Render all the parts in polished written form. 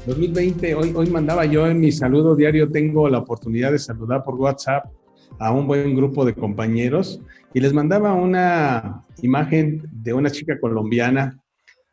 2020, hoy mandaba yo en mi saludo diario, tengo la oportunidad de saludar por WhatsApp a un buen grupo de compañeros y les mandaba una imagen de una chica colombiana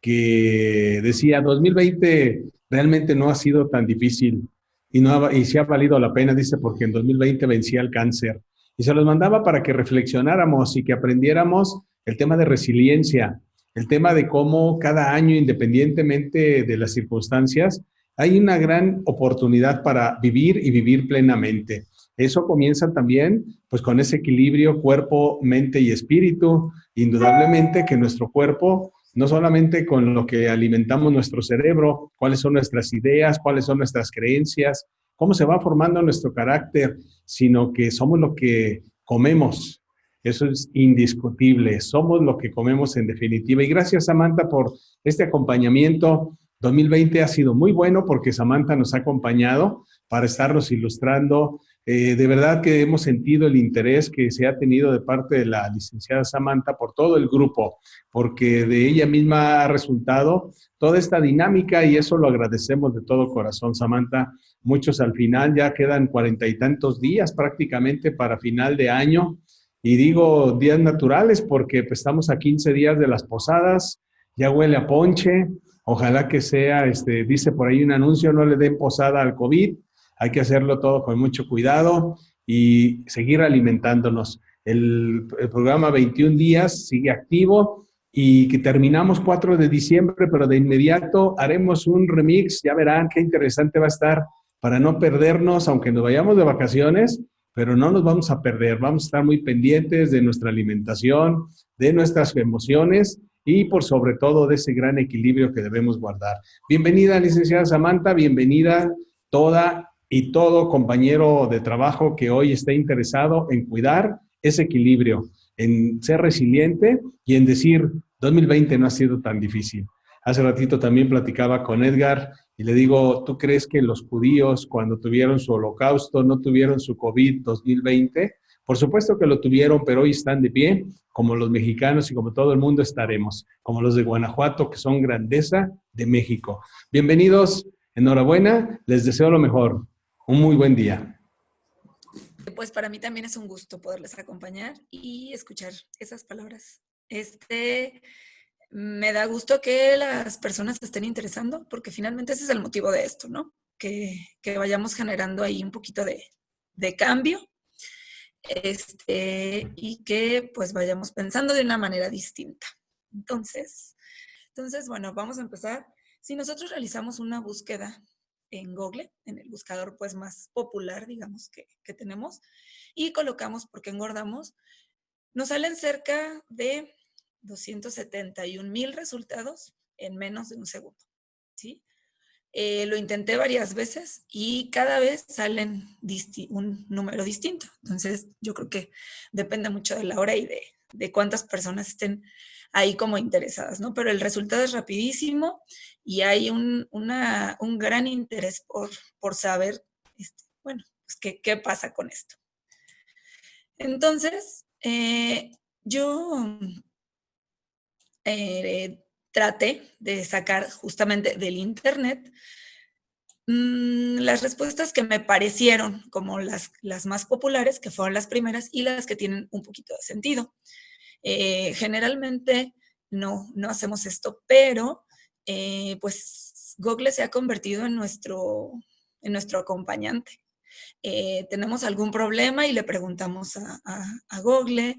que decía 2020 realmente no ha sido tan difícil y sí ha valido la pena, dice, porque en 2020 vencía el cáncer. Y se los mandaba para que reflexionáramos y que aprendiéramos el tema de resiliencia, el tema de cómo cada año, independientemente de las circunstancias, hay una gran oportunidad para vivir y vivir plenamente. Eso comienza también pues con ese equilibrio cuerpo, mente y espíritu. Indudablemente que nuestro cuerpo, no solamente con lo que alimentamos nuestro cerebro, cuáles son nuestras ideas, cuáles son nuestras creencias, cómo se va formando nuestro carácter, sino que somos lo que comemos. Eso es indiscutible. Somos lo que comemos en definitiva. Y gracias, Samantha, por este acompañamiento. 2020 ha sido muy bueno porque Samantha nos ha acompañado para estarnos ilustrando. De verdad que hemos sentido el interés que se ha tenido de parte de la licenciada Samantha por todo el grupo, porque de ella misma ha resultado toda esta dinámica y eso lo agradecemos de todo corazón, Samantha. Muchos al final ya quedan 40 y tantos días prácticamente para final de año. Y digo días naturales porque pues, estamos a 15 días de las posadas, ya huele a ponche. Ojalá que sea, dice por ahí un anuncio, no le den posada al COVID, hay que hacerlo todo con mucho cuidado y seguir alimentándonos. El programa 21 días sigue activo y que terminamos 4 de diciembre, pero de inmediato haremos un remix, ya verán qué interesante va a estar para no perdernos, aunque nos vayamos de vacaciones, pero no nos vamos a perder, vamos a estar muy pendientes de nuestra alimentación, de nuestras emociones y por sobre todo de ese gran equilibrio que debemos guardar. Bienvenida, licenciada Samantha, bienvenida toda y todo compañero de trabajo que hoy está interesado en cuidar ese equilibrio, en ser resiliente y en decir, 2020 no ha sido tan difícil. Hace ratito también platicaba con Edgar y le digo, ¿tú crees que los judíos cuando tuvieron su holocausto no tuvieron su COVID 2020? Por supuesto que lo tuvieron, pero hoy están de pie, como los mexicanos y como todo el mundo estaremos, como los de Guanajuato, que son grandeza de México. Bienvenidos, enhorabuena, les deseo lo mejor. Un muy buen día. Pues para mí también es un gusto poderles acompañar y escuchar esas palabras. Me da gusto que las personas se estén interesando, porque finalmente ese es el motivo de esto, ¿no? Que vayamos generando ahí un poquito de cambio, y que pues vayamos pensando de una manera distinta. Entonces, bueno, vamos a empezar. Si nosotros realizamos una búsqueda en Google, en el buscador pues más popular, digamos, que tenemos, y colocamos por qué engordamos, nos salen cerca de 271,000 resultados en menos de un segundo, ¿sí? Lo intenté varias veces y cada vez salen un número distinto. Entonces, yo creo que depende mucho de la hora y de cuántas personas estén ahí como interesadas, ¿no? Pero el resultado es rapidísimo y hay un gran interés por saber, bueno, pues qué pasa con esto. Entonces, yo traté de sacar justamente del internet las respuestas que me parecieron como las más populares, que fueron las primeras, y las que tienen un poquito de sentido. Generalmente no hacemos esto, pero pues Google se ha convertido en nuestro acompañante. Tenemos algún problema y le preguntamos a Google,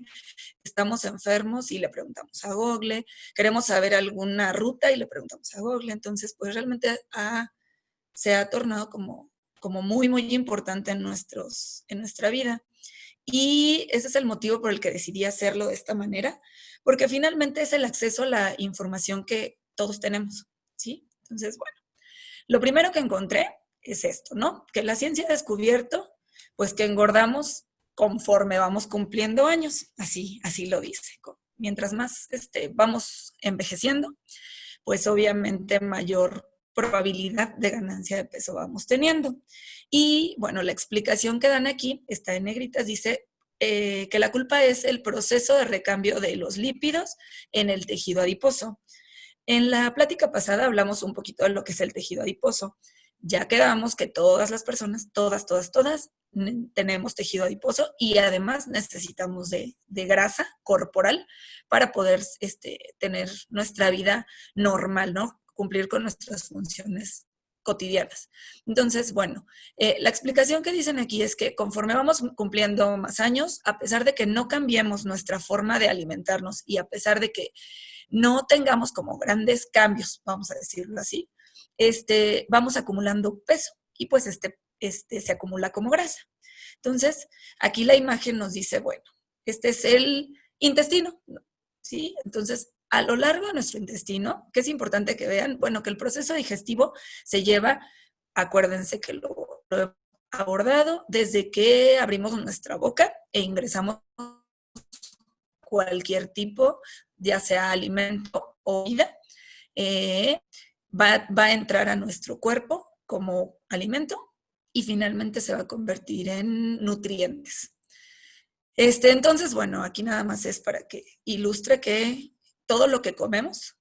estamos enfermos y le preguntamos a Google, queremos saber alguna ruta y le preguntamos a Google. Entonces, pues realmente se ha tornado como muy, muy importante en nuestra vida. Y ese es el motivo por el que decidí hacerlo de esta manera, porque finalmente es el acceso a la información que todos tenemos, ¿sí? Entonces, bueno, lo primero que encontré es esto, ¿no? Que la ciencia ha descubierto, pues que engordamos conforme vamos cumpliendo años, así lo dice. Mientras más vamos envejeciendo, pues obviamente mayor probabilidad de ganancia de peso vamos teniendo. Y bueno, la explicación que dan aquí está en negritas, dice que la culpa es el proceso de recambio de los lípidos en el tejido adiposo. En la plática pasada hablamos un poquito de lo que es el tejido adiposo ya quedamos que todas las personas, todas, tenemos tejido adiposo y además necesitamos de grasa corporal para poder tener nuestra vida normal, ¿no? Cumplir con nuestras funciones cotidianas. Entonces, bueno, la explicación que dicen aquí es que conforme vamos cumpliendo más años, a pesar de que no cambiemos nuestra forma de alimentarnos y a pesar de que no tengamos como grandes cambios, vamos a decirlo así, vamos acumulando peso y pues se acumula como grasa. Entonces, aquí la imagen nos dice, bueno, este es el intestino, ¿sí? Entonces, a lo largo de nuestro intestino, que es importante que vean, bueno, que el proceso digestivo se lleva, acuérdense que lo he abordado desde que abrimos nuestra boca e ingresamos cualquier tipo, ya sea alimento o vida, va a entrar a nuestro cuerpo como alimento y finalmente se va a convertir en nutrientes. Entonces, bueno, aquí nada más es para que ilustre que todo lo que comemos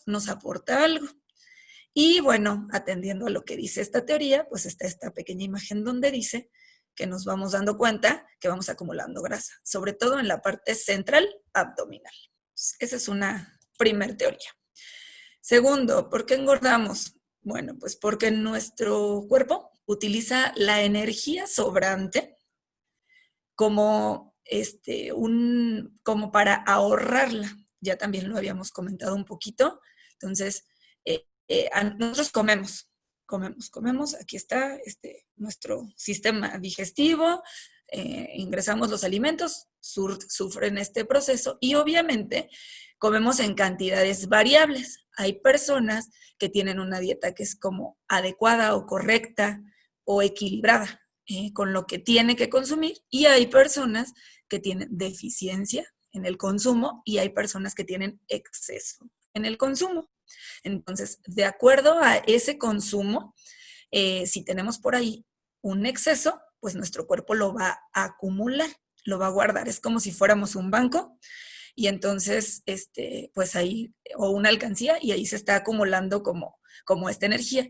nos aporta algo. Y bueno, atendiendo a lo que dice esta teoría, pues está esta pequeña imagen donde dice que nos vamos dando cuenta que vamos acumulando grasa, sobre todo en la parte central abdominal. Esa es una primer teoría. Segundo, ¿por qué engordamos? Bueno, pues porque nuestro cuerpo utiliza la energía sobrante como, como para ahorrarla. Ya también lo habíamos comentado un poquito. Entonces, nosotros comemos. Aquí está nuestro sistema digestivo. Ingresamos los alimentos, sufren este proceso y obviamente comemos en cantidades variables. Hay personas que tienen una dieta que es como adecuada o correcta o equilibrada con lo que tiene que consumir y hay personas que tienen deficiencia en el consumo y hay personas que tienen exceso en el consumo. Entonces, de acuerdo a ese consumo, si tenemos por ahí un exceso, pues nuestro cuerpo lo va a acumular, lo va a guardar. Es como si fuéramos un banco y entonces, pues ahí, o una alcancía, y ahí se está acumulando como esta energía.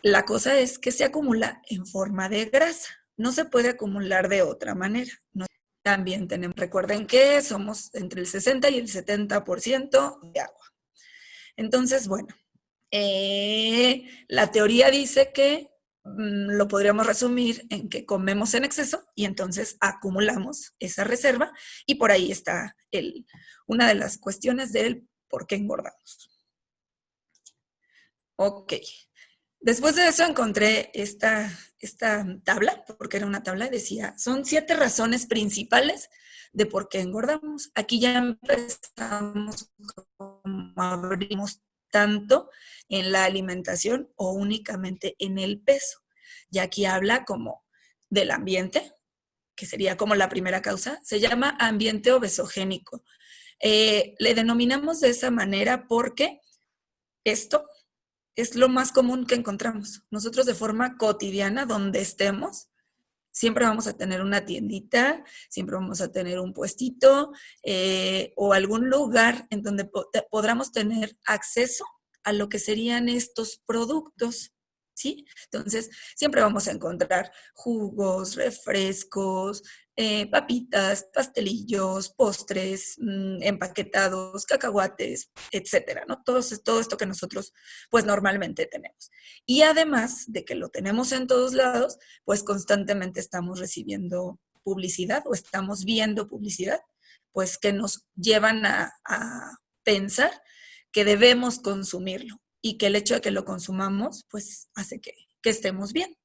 La cosa es que se acumula en forma de grasa, no se puede acumular de otra manera. ¿No? También recuerden que somos entre el 60 y el 70% de agua. Entonces, bueno, la teoría dice que lo podríamos resumir en que comemos en exceso y entonces acumulamos esa reserva y por ahí está una de las cuestiones del por qué engordamos. Ok. Después de eso encontré esta tabla, porque era una tabla, decía, son 7 razones principales de por qué engordamos. Aquí ya empezamos como abrimos tanto en la alimentación o únicamente en el peso. Y aquí habla como del ambiente, que sería como la primera causa, se llama ambiente obesogénico. Le denominamos de esa manera porque esto es lo más común que encontramos. Nosotros de forma cotidiana, donde estemos, siempre vamos a tener una tiendita, siempre vamos a tener un puestito o algún lugar en donde podamos tener acceso a lo que serían estos productos, ¿sí? Entonces, siempre vamos a encontrar jugos, refrescos, papitas, pastelillos, postres, empaquetados, cacahuates, etcétera, ¿no? Todo esto que nosotros, pues, normalmente tenemos. Y además de que lo tenemos en todos lados, pues constantemente estamos recibiendo publicidad o estamos viendo publicidad, pues que nos llevan a pensar que debemos consumirlo y que el hecho de que lo consumamos, pues hace que estemos bien.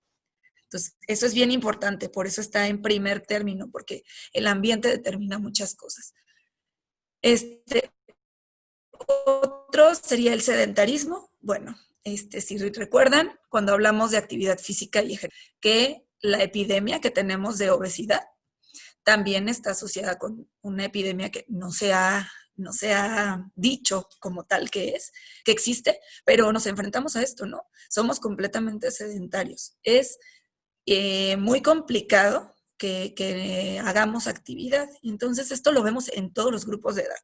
Entonces, eso es bien importante, por eso está en primer término, porque el ambiente determina muchas cosas. Otro sería el sedentarismo. Bueno, si recuerdan, cuando hablamos de actividad física y ejercicio, que la epidemia que tenemos de obesidad también está asociada con una epidemia que no se ha dicho como tal que existe, pero nos enfrentamos a esto, ¿no? Somos completamente sedentarios. Es muy complicado que hagamos actividad. Entonces, esto lo vemos en todos los grupos de edad.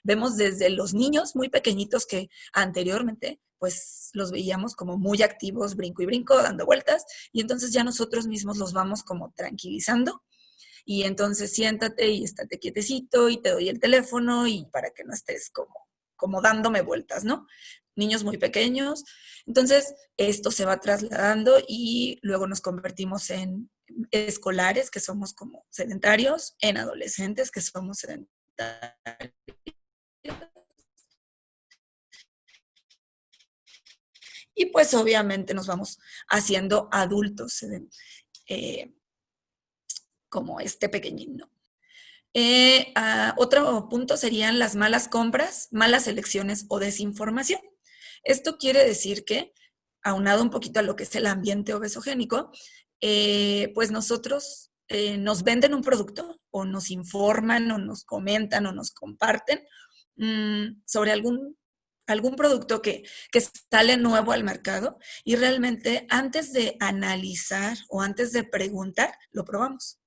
Vemos desde los niños muy pequeñitos que anteriormente pues los veíamos como muy activos, brinco y brinco, dando vueltas, y entonces ya nosotros mismos los vamos como tranquilizando. Y entonces siéntate y estate quietecito y te doy el teléfono y para que no estés como dándome vueltas, ¿no? Niños muy pequeños. Entonces, esto se va trasladando y luego nos convertimos en escolares, que somos como sedentarios, en adolescentes, que somos sedentarios. Y pues obviamente nos vamos haciendo adultos, eh, como este pequeñín, ¿no? Otro punto serían las malas compras, malas elecciones o desinformación. Esto quiere decir que, aunado un poquito a lo que es el ambiente obesogénico, pues nosotros nos venden un producto o nos informan o nos comentan o nos comparten sobre algún producto que sale nuevo al mercado y realmente antes de analizar o antes de preguntar, lo probamos.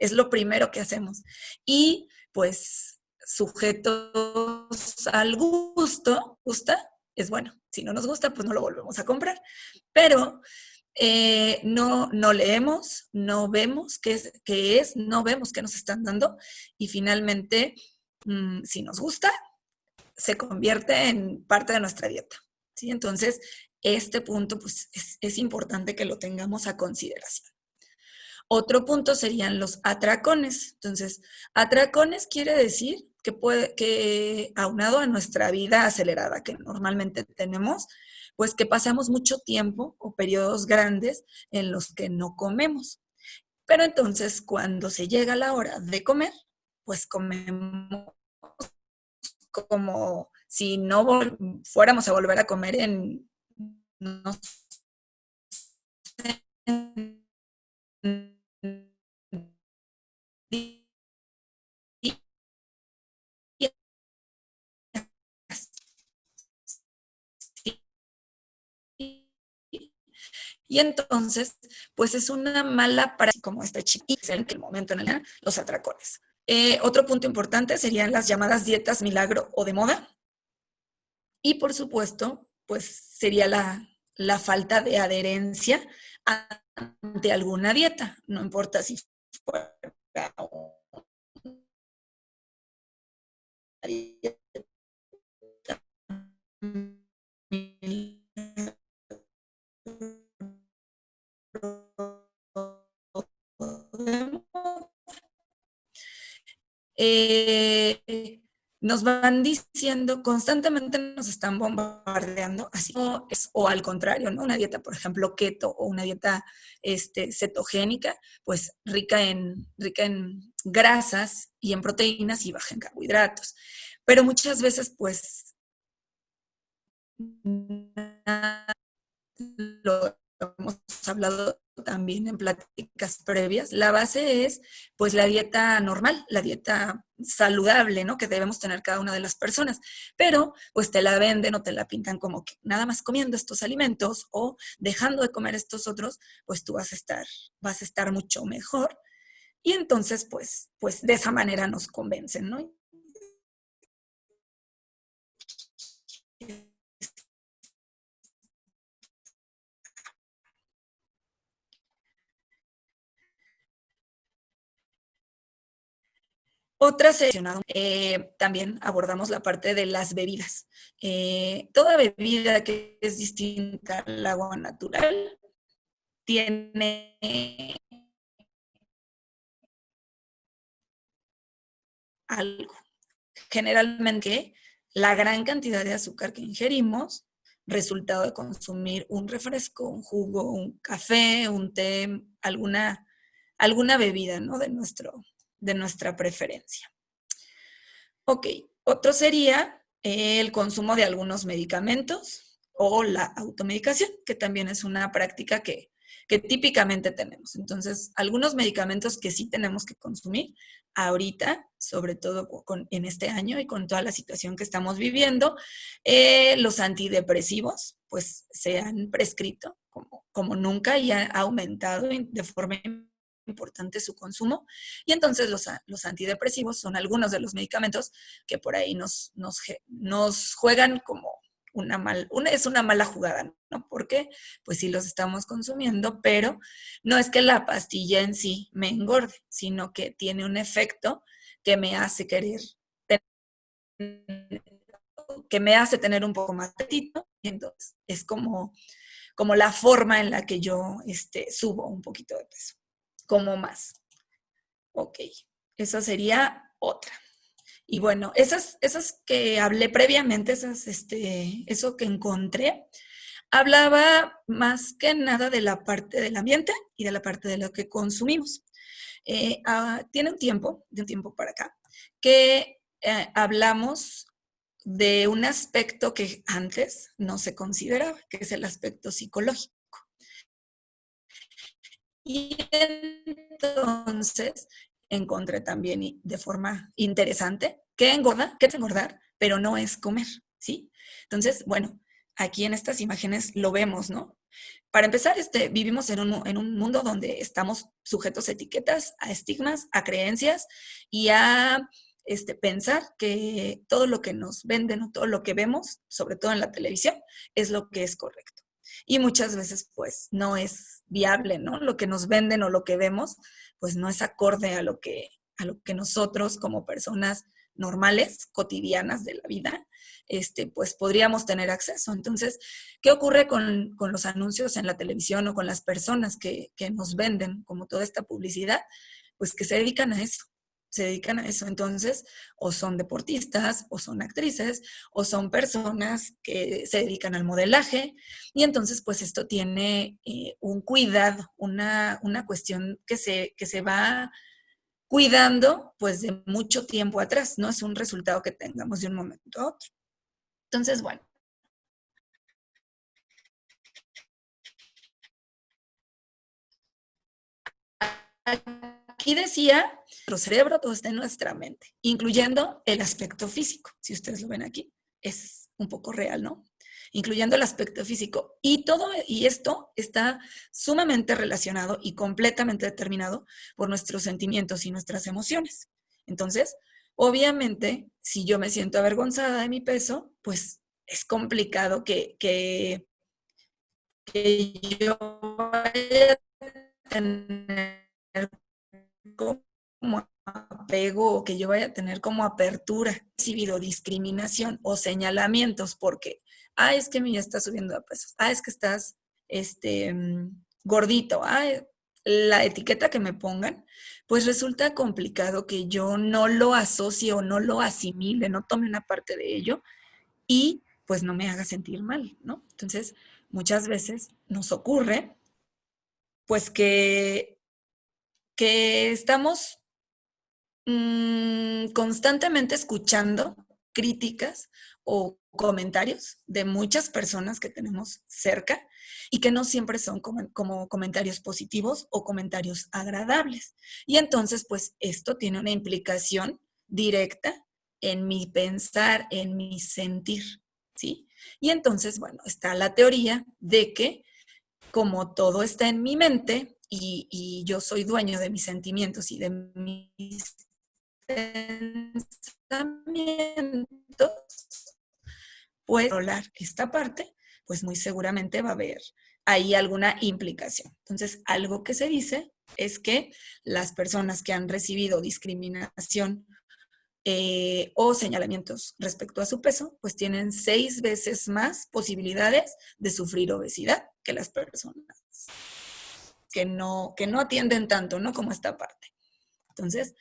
Es lo primero que hacemos. Y pues sujetos al gusto, gusta, es bueno. Si no nos gusta, pues no lo volvemos a comprar. Pero no leemos, no vemos qué es, no vemos qué nos están dando y finalmente, si nos gusta, se convierte en parte de nuestra dieta. ¿Sí? Entonces, este punto pues, es importante que lo tengamos a consideración. Otro punto serían los atracones. Entonces, atracones quiere decir que aunado a nuestra vida acelerada que normalmente tenemos, pues que pasamos mucho tiempo o periodos grandes en los que no comemos. Pero entonces, cuando se llega la hora de comer, pues comemos como si no fuéramos a volver a comer en, no sé, y entonces, pues es una mala para como este chiquito en el momento en el los atracones. Otro punto importante serían las llamadas dietas milagro o de moda. Y por supuesto, pues sería la falta de adherencia ante alguna dieta. No importa si fuera una dieta eh, nos van diciendo, constantemente nos están bombardeando, así o al contrario, ¿no? Una dieta, por ejemplo, keto o una dieta cetogénica, pues rica en grasas y en proteínas y baja en carbohidratos. Pero muchas veces, pues, lo hemos hablado también en pláticas previas, la base es pues la dieta normal, la dieta saludable, ¿no? Que debemos tener cada una de las personas, pero pues te la venden o te la pintan como que nada más comiendo estos alimentos o dejando de comer estos otros, pues tú vas a estar mucho mejor y entonces pues de esa manera nos convencen, ¿no? Otra sección, también abordamos la parte de las bebidas. Toda bebida que es distinta al agua natural tiene algo. Generalmente, la gran cantidad de azúcar que ingerimos, resultado de consumir un refresco, un jugo, un café, un té, alguna bebida, ¿no? De nuestra preferencia. Ok, otro sería el consumo de algunos medicamentos o la automedicación, que también es una práctica que típicamente tenemos. Entonces, algunos medicamentos que sí tenemos que consumir ahorita, sobre todo en este año y con toda la situación que estamos viviendo, los antidepresivos, pues se han prescrito como nunca y ha aumentado de forma importante su consumo. Y entonces los antidepresivos son algunos de los medicamentos que por ahí nos juegan es una mala jugada, ¿no? Porque pues sí los estamos consumiendo, pero no es que la pastilla en sí me engorde, sino que tiene un efecto que me hace querer, que me hace tener un poco más de apetito, y entonces es como la forma en la que yo subo un poquito de peso, como más. Ok, esa sería otra. Y bueno, esas que hablé previamente, eso que encontré, hablaba más que nada de la parte del ambiente y de la parte de lo que consumimos. Tiene de un tiempo para acá, que hablamos de un aspecto que antes no se consideraba, que es el aspecto psicológico. Y entonces encontré también de forma interesante que engorda, que es engordar, pero no es comer, ¿sí? Entonces, bueno, aquí en estas imágenes lo vemos, ¿no? Para empezar, vivimos en un mundo donde estamos sujetos a etiquetas, a estigmas, a creencias y a pensar que todo lo que nos venden o todo lo que vemos, sobre todo en la televisión, es lo que es correcto. Y muchas veces, pues, no es viable, ¿no? Lo que nos venden o lo que vemos, pues, no es acorde a lo que nosotros como personas normales, cotidianas de la vida, pues podríamos tener acceso. Entonces, ¿qué ocurre con los anuncios en la televisión o con las personas que nos venden como toda esta publicidad? Pues que se dedican a eso, se dedican a eso. Entonces, o son deportistas, o son actrices, o son personas que se dedican al modelaje. Y entonces, pues esto tiene un cuidado, una cuestión que se va cuidando pues de mucho tiempo atrás, no es un resultado que tengamos de un momento a otro. Entonces, bueno, aquí decía, nuestro cerebro todo está en nuestra mente, incluyendo el aspecto físico. Si ustedes lo ven aquí, es un poco real, ¿no? Incluyendo el aspecto físico. Y esto está sumamente relacionado y completamente determinado por nuestros sentimientos y nuestras emociones. Entonces, obviamente, si yo me siento avergonzada de mi peso, pues es complicado que yo vaya a tener como apego o que yo vaya a tener como apertura. He recibido discriminación o señalamientos porque, es que me ya estás subiendo de peso, es que estás gordito, la etiqueta que me pongan, pues resulta complicado que yo no lo asocie o no lo asimile, no tome una parte de ello y pues no me haga sentir mal, ¿no? Entonces, muchas veces nos ocurre pues que estamos constantemente escuchando críticas o comentarios de muchas personas que tenemos cerca y que no siempre son como comentarios positivos o comentarios agradables. Y entonces, pues esto tiene una implicación directa en mi pensar, en mi sentir, ¿sí? Y entonces, bueno, está la teoría de que como todo está en mi mente y yo soy dueño de mis sentimientos y de mis pensamientos, pues controlar esta parte, pues muy seguramente va a haber ahí alguna implicación. Entonces, algo que se dice es que las personas que han recibido discriminación o señalamientos respecto a su peso, pues tienen 6 veces más posibilidades de sufrir obesidad que las personas que no atienden tanto, ¿no? Como esta parte. Entonces,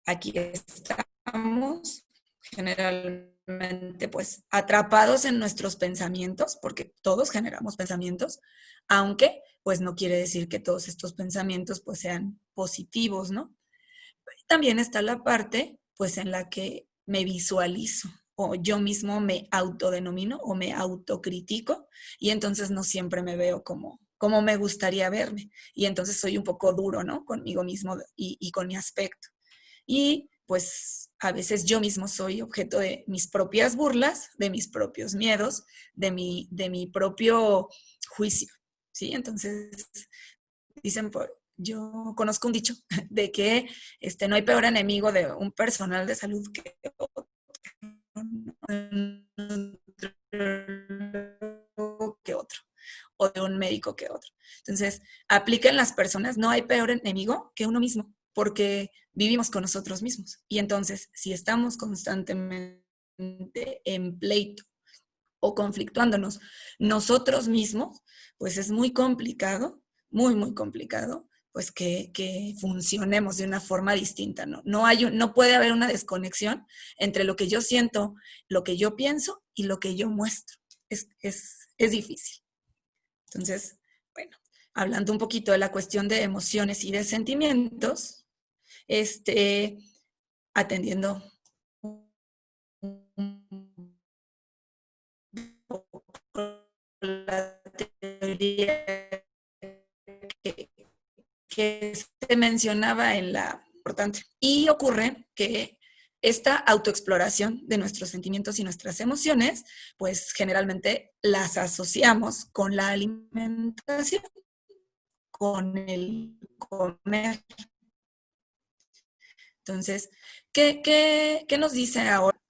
aquí estamos generalmente pues atrapados en nuestros pensamientos, porque todos generamos pensamientos, aunque pues no quiere decir que todos estos pensamientos pues sean positivos, ¿no? También está la parte pues en la que me visualizo o yo mismo me autodenomino o me autocritico y entonces no siempre me veo como me gustaría verme y entonces soy un poco duro, ¿no? Conmigo mismo y con mi aspecto. Y pues a veces yo mismo soy objeto de mis propias burlas, de mis propios miedos, de mi propio juicio, ¿sí? Entonces dicen, yo conozco un dicho de que no hay peor enemigo de un personal de salud que otro. que otro, o de un médico que otro. Entonces, aplica en las personas, no hay peor enemigo que uno mismo, porque vivimos con nosotros mismos. Y entonces, si estamos constantemente en pleito o conflictuándonos nosotros mismos, pues es muy complicado, muy, muy complicado, pues que funcionemos de una forma distinta, ¿no? No puede haber una desconexión entre lo que yo siento, lo que yo pienso y lo que yo muestro. Es difícil. Entonces, bueno, hablando un poquito de la cuestión de emociones y de sentimientos, atendiendo un poco la teoría que, que se mencionaba en la importante. Y ocurre que esta autoexploración de nuestros sentimientos y nuestras emociones, pues generalmente las asociamos con la alimentación, con el comer. Entonces, ¿qué nos dice ahora?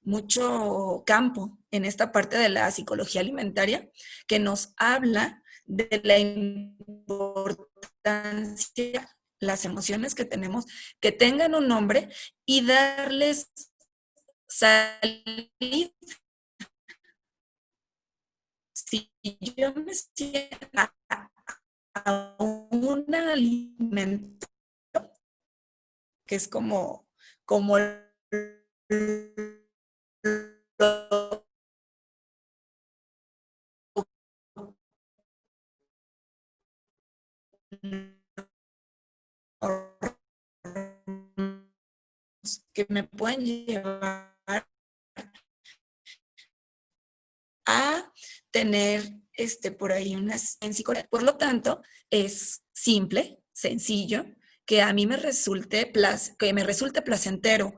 Mucho campo en esta parte de la psicología alimentaria que nos habla de la importancia, las emociones que tenemos, que tengan un nombre y darles salida. Si yo me siento a un alimento que es como que me pueden llevar a tener por ahí unas en psicología. Por lo tanto, es simple, sencillo, que a mí que me resulte placentero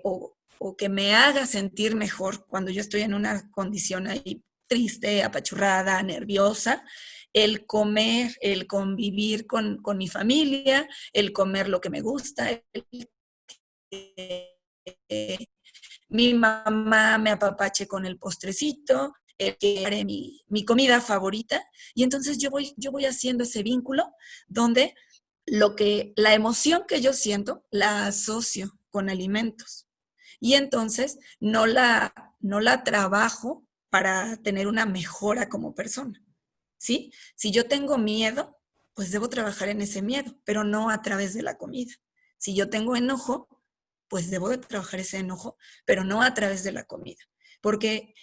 o que me haga sentir mejor cuando yo estoy en una condición ahí triste, apachurrada, nerviosa, el comer, el convivir con mi familia, el comer lo que me gusta, eh, mi mamá me apapache con el postrecito, que haré mi comida favorita, y entonces yo voy haciendo ese vínculo donde la emoción que yo siento la asocio con alimentos. Y entonces no la trabajo para tener una mejora como persona, ¿sí? Si yo tengo miedo, pues debo trabajar en ese miedo, pero no a través de la comida. Si yo tengo enojo, pues debo de trabajar ese enojo, pero no a través de la comida. Porque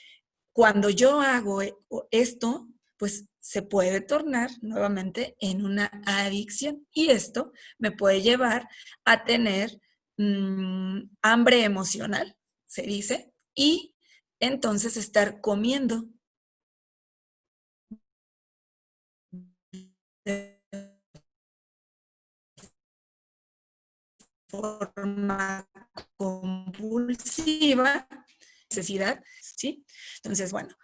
cuando yo hago esto, pues se puede tornar nuevamente en una adicción y esto me puede llevar a tener hambre emocional, se dice, y entonces estar comiendo de forma compulsiva, necesidad, ¿sí? Entonces, bueno,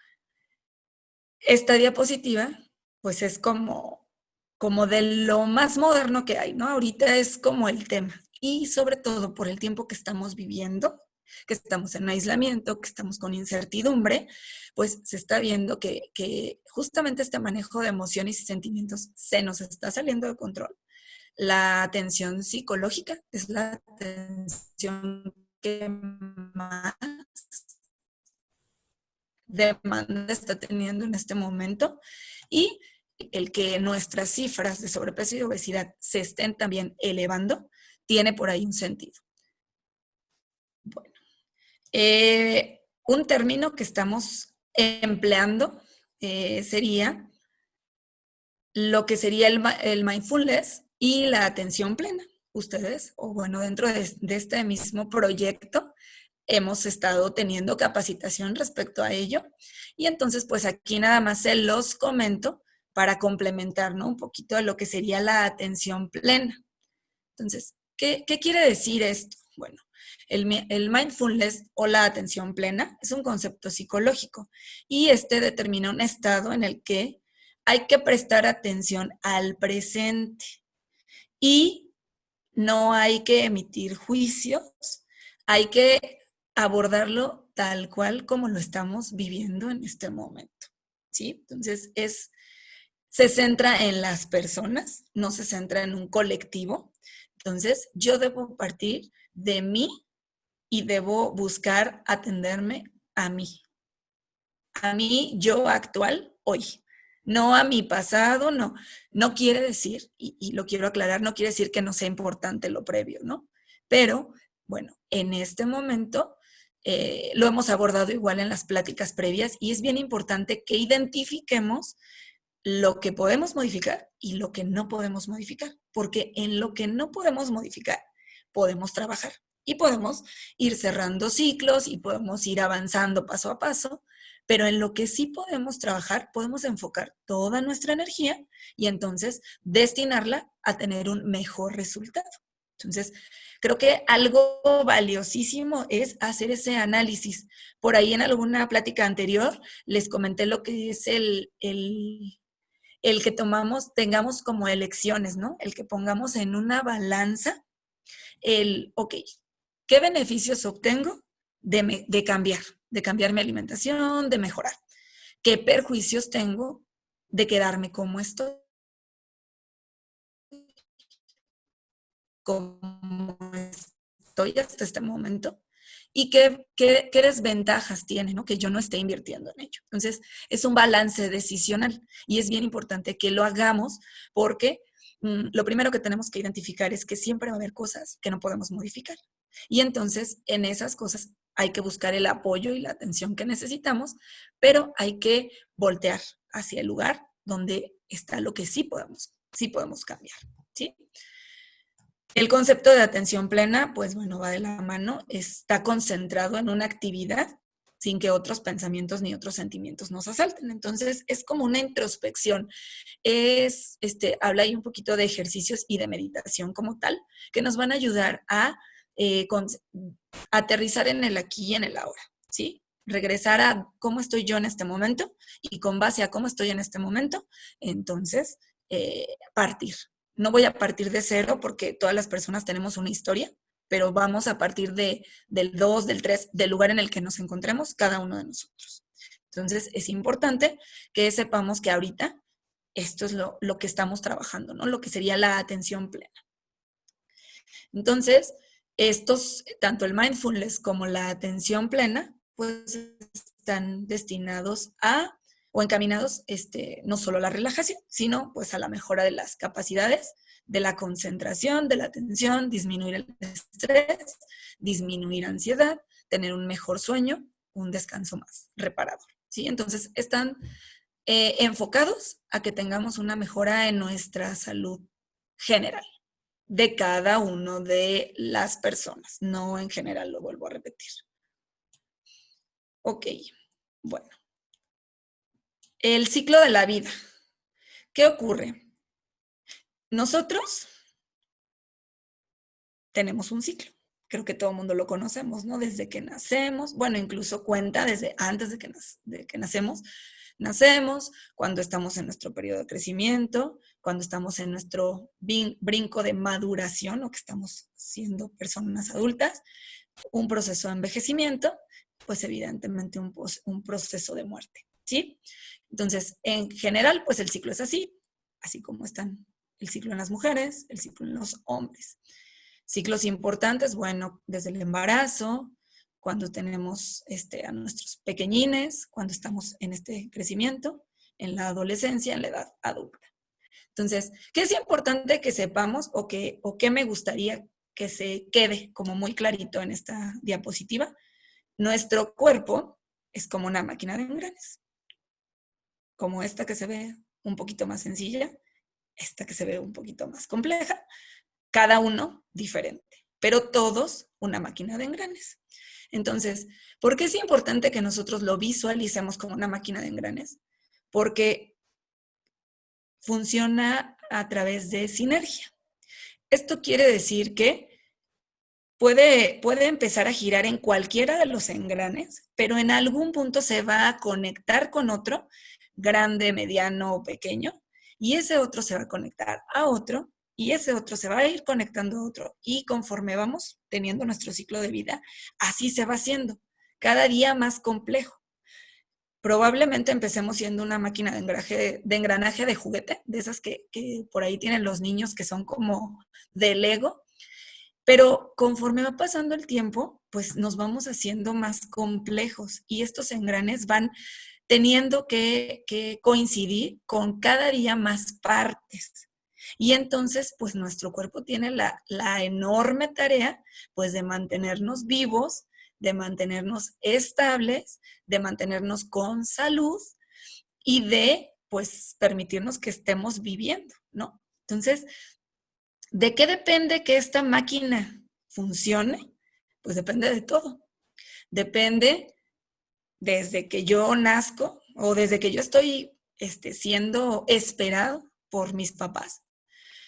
esta diapositiva, pues es como de lo más moderno que hay, ¿no? Ahorita es como el tema. Y sobre todo por el tiempo que estamos viviendo, que estamos en aislamiento, que estamos con incertidumbre, pues se está viendo que justamente este manejo de emociones y sentimientos se nos está saliendo de control. La atención psicológica es la atención que más demanda está teniendo en este momento y el que nuestras cifras de sobrepeso y obesidad se estén también elevando, tiene por ahí un sentido. Bueno, un término que estamos empleando sería lo que sería el mindfulness y la atención plena. Ustedes, o bueno, dentro de este mismo proyecto, hemos estado teniendo capacitación respecto a ello. Y entonces, pues aquí nada más se los comento para complementar, ¿no? Un poquito de lo que sería la atención plena. Entonces, ¿qué quiere decir esto? Bueno, el mindfulness o la atención plena es un concepto psicológico y este determina un estado en el que hay que prestar atención al presente y no hay que emitir juicios, hay que abordarlo tal cual como lo estamos viviendo en este momento, ¿sí? Entonces, se centra en las personas, no se centra en un colectivo. Entonces, yo debo partir de mí y debo buscar atenderme a mí yo actual hoy, no a mi pasado, no. No quiere decir, y lo quiero aclarar, no quiere decir que no sea importante lo previo, ¿no? Pero, bueno, en este momento lo hemos abordado igual en las pláticas previas y es bien importante que identifiquemos lo que podemos modificar y lo que no podemos modificar, porque en lo que no podemos modificar, podemos trabajar y podemos ir cerrando ciclos y podemos ir avanzando paso a paso, pero en lo que sí podemos trabajar, podemos enfocar toda nuestra energía y entonces destinarla a tener un mejor resultado. Entonces, creo que algo valiosísimo es hacer ese análisis. Por ahí en alguna plática anterior les comenté lo que es el que tengamos como elecciones, ¿no? El que pongamos en una balanza ok, ¿qué beneficios obtengo de cambiar mi alimentación, de mejorar? ¿Qué perjuicios tengo de quedarme como estoy hasta este momento? ¿Y qué desventajas tiene, ¿no? Que yo no esté invirtiendo en ello. Entonces, es un balance decisional y es bien importante que lo hagamos porque lo primero que tenemos que identificar es que siempre va a haber cosas que no podemos modificar. Y entonces, en esas cosas hay que buscar el apoyo y la atención que necesitamos, pero hay que voltear hacia el lugar donde está lo que sí podemos cambiar, ¿sí? El concepto de atención plena, pues bueno, va de la mano, está concentrado en una actividad sin que otros pensamientos ni otros sentimientos nos asalten. Entonces, es como una introspección. Habla ahí un poquito de ejercicios y de meditación como tal, que nos van a ayudar a aterrizar en el aquí y en el ahora, ¿sí? Regresar a cómo estoy yo en este momento y con base a cómo estoy en este momento, entonces, partir. No voy a partir de cero porque todas las personas tenemos una historia, pero vamos a partir del 2, del 3, del lugar en el que nos encontremos cada uno de nosotros. Entonces, es importante que sepamos que ahorita esto es lo que estamos trabajando, ¿no? Lo que sería la atención plena. Entonces, tanto el mindfulness como la atención plena, pues están destinados o encaminados no solo a la relajación, sino pues a la mejora de las capacidades, de la concentración, de la atención, disminuir el estrés, disminuir ansiedad, tener un mejor sueño, un descanso más reparador, ¿sí? Entonces, están enfocados a que tengamos una mejora en nuestra salud general de cada uno de las personas, no en general, lo vuelvo a repetir. Ok, bueno. El ciclo de la vida. ¿Qué ocurre? Nosotros tenemos un ciclo. Creo que todo el mundo lo conocemos, ¿no? Desde que nacemos, bueno, incluso cuenta desde antes de que nacemos. Nacemos, cuando estamos en nuestro periodo de crecimiento, cuando estamos en nuestro brinco de maduración o que estamos siendo personas adultas, un proceso de envejecimiento, pues evidentemente un proceso de muerte, ¿sí? Entonces, en general, pues el ciclo es así como están el ciclo en las mujeres, el ciclo en los hombres. Ciclos importantes, bueno, desde el embarazo, cuando tenemos a nuestros pequeñines, cuando estamos en este crecimiento, en la adolescencia, en la edad adulta. Entonces, ¿qué es importante que sepamos o qué me gustaría que se quede como muy clarito en esta diapositiva? Nuestro cuerpo es como una máquina de engranes, como esta que se ve un poquito más sencilla, esta que se ve un poquito más compleja, cada uno diferente, pero todos una máquina de engranes. Entonces, ¿por qué es importante que nosotros lo visualicemos como una máquina de engranes? Porque funciona a través de sinergia. Esto quiere decir que puede empezar a girar en cualquiera de los engranes, pero en algún punto se va a conectar con otro, grande, mediano o pequeño, y ese otro se va a conectar a otro, y ese otro se va a ir conectando a otro. Y conforme vamos teniendo nuestro ciclo de vida, así se va haciendo. cada día más complejo. Probablemente empecemos siendo una máquina de engranaje de juguete, de esas que por ahí tienen los niños que son como de Lego, pero conforme va pasando el tiempo, pues nos vamos haciendo más complejos y estos engranes van teniendo que coincidir con cada día más partes. Y entonces, pues nuestro cuerpo tiene la enorme tarea, pues de mantenernos vivos, de mantenernos estables, de mantenernos con salud y de, pues, permitirnos que estemos viviendo, ¿no? Entonces, ¿de qué depende que esta máquina funcione? Pues depende de todo. Depende desde que yo nazco o desde que yo estoy siendo esperado por mis papás.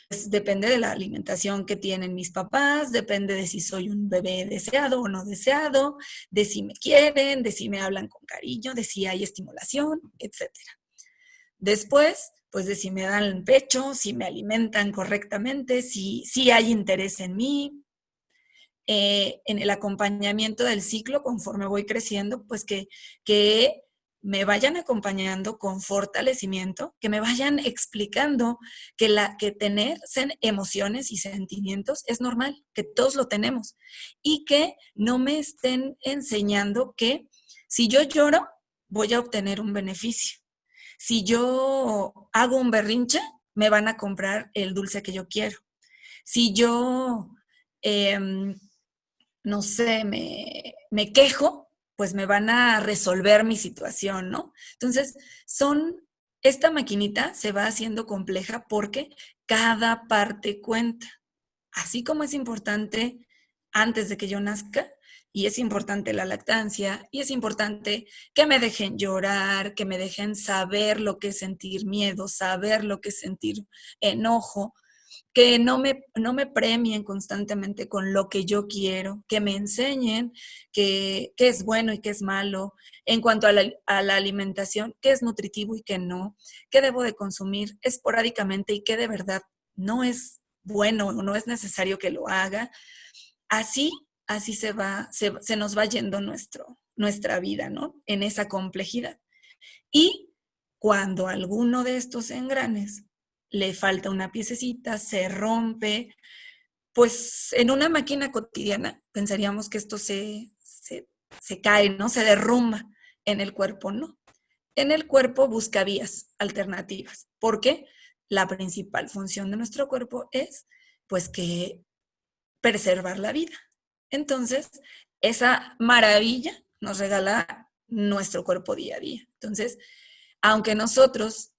Pues depende de la alimentación que tienen mis papás, depende de si soy un bebé deseado o no deseado, de si me quieren, de si me hablan con cariño, de si hay estimulación, etcétera. Después, pues de si me dan el pecho, si me alimentan correctamente, si hay interés en mí, en el acompañamiento del ciclo conforme voy creciendo, pues que me vayan acompañando con fortalecimiento, que me vayan explicando que tener emociones y sentimientos es normal, que todos lo tenemos y que no me estén enseñando que si yo lloro voy a obtener un beneficio. Si yo hago un berrinche, me van a comprar el dulce que yo quiero. Si yo no sé, me quejo, pues me van a resolver mi situación, ¿no? Entonces, esta maquinita se va haciendo compleja porque cada parte cuenta. Así como es importante antes de que yo nazca, y es importante la lactancia, y es importante que me dejen llorar, que me dejen saber lo que es sentir miedo, saber lo que es sentir enojo, que no me premien constantemente con lo que yo quiero, que me enseñen qué es bueno y qué es malo, en cuanto a la alimentación, qué es nutritivo y qué no, qué debo de consumir esporádicamente y qué de verdad no es bueno o no es necesario que lo haga. Así se nos va yendo nuestra vida, ¿no? En esa complejidad. Y cuando alguno de estos engranes le falta una piececita, se rompe, pues en una máquina cotidiana pensaríamos que esto se cae, ¿no? Se derrumba en el cuerpo, ¿no? En el cuerpo busca vías alternativas, porque la principal función de nuestro cuerpo es, pues, que preservar la vida. Entonces, esa maravilla nos regala nuestro cuerpo día a día. Entonces, aunque nosotros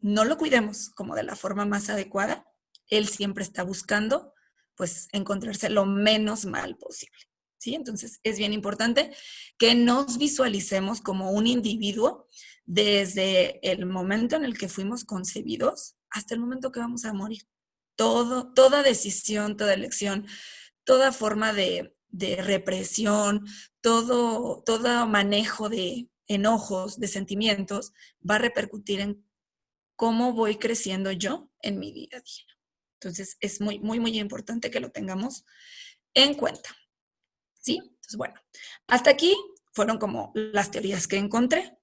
no lo cuidemos como de la forma más adecuada, él siempre está buscando, pues, encontrarse lo menos mal posible. ¿Sí? Entonces, es bien importante que nos visualicemos como un individuo desde el momento en el que fuimos concebidos hasta el momento que vamos a morir. Toda decisión, toda elección, toda forma de represión, todo manejo de enojos, de sentimientos, va a repercutir en cómo voy creciendo yo en mi día a día. Entonces, es muy, muy, muy importante que lo tengamos en cuenta. ¿Sí? Entonces, bueno, hasta aquí fueron como las teorías que encontré.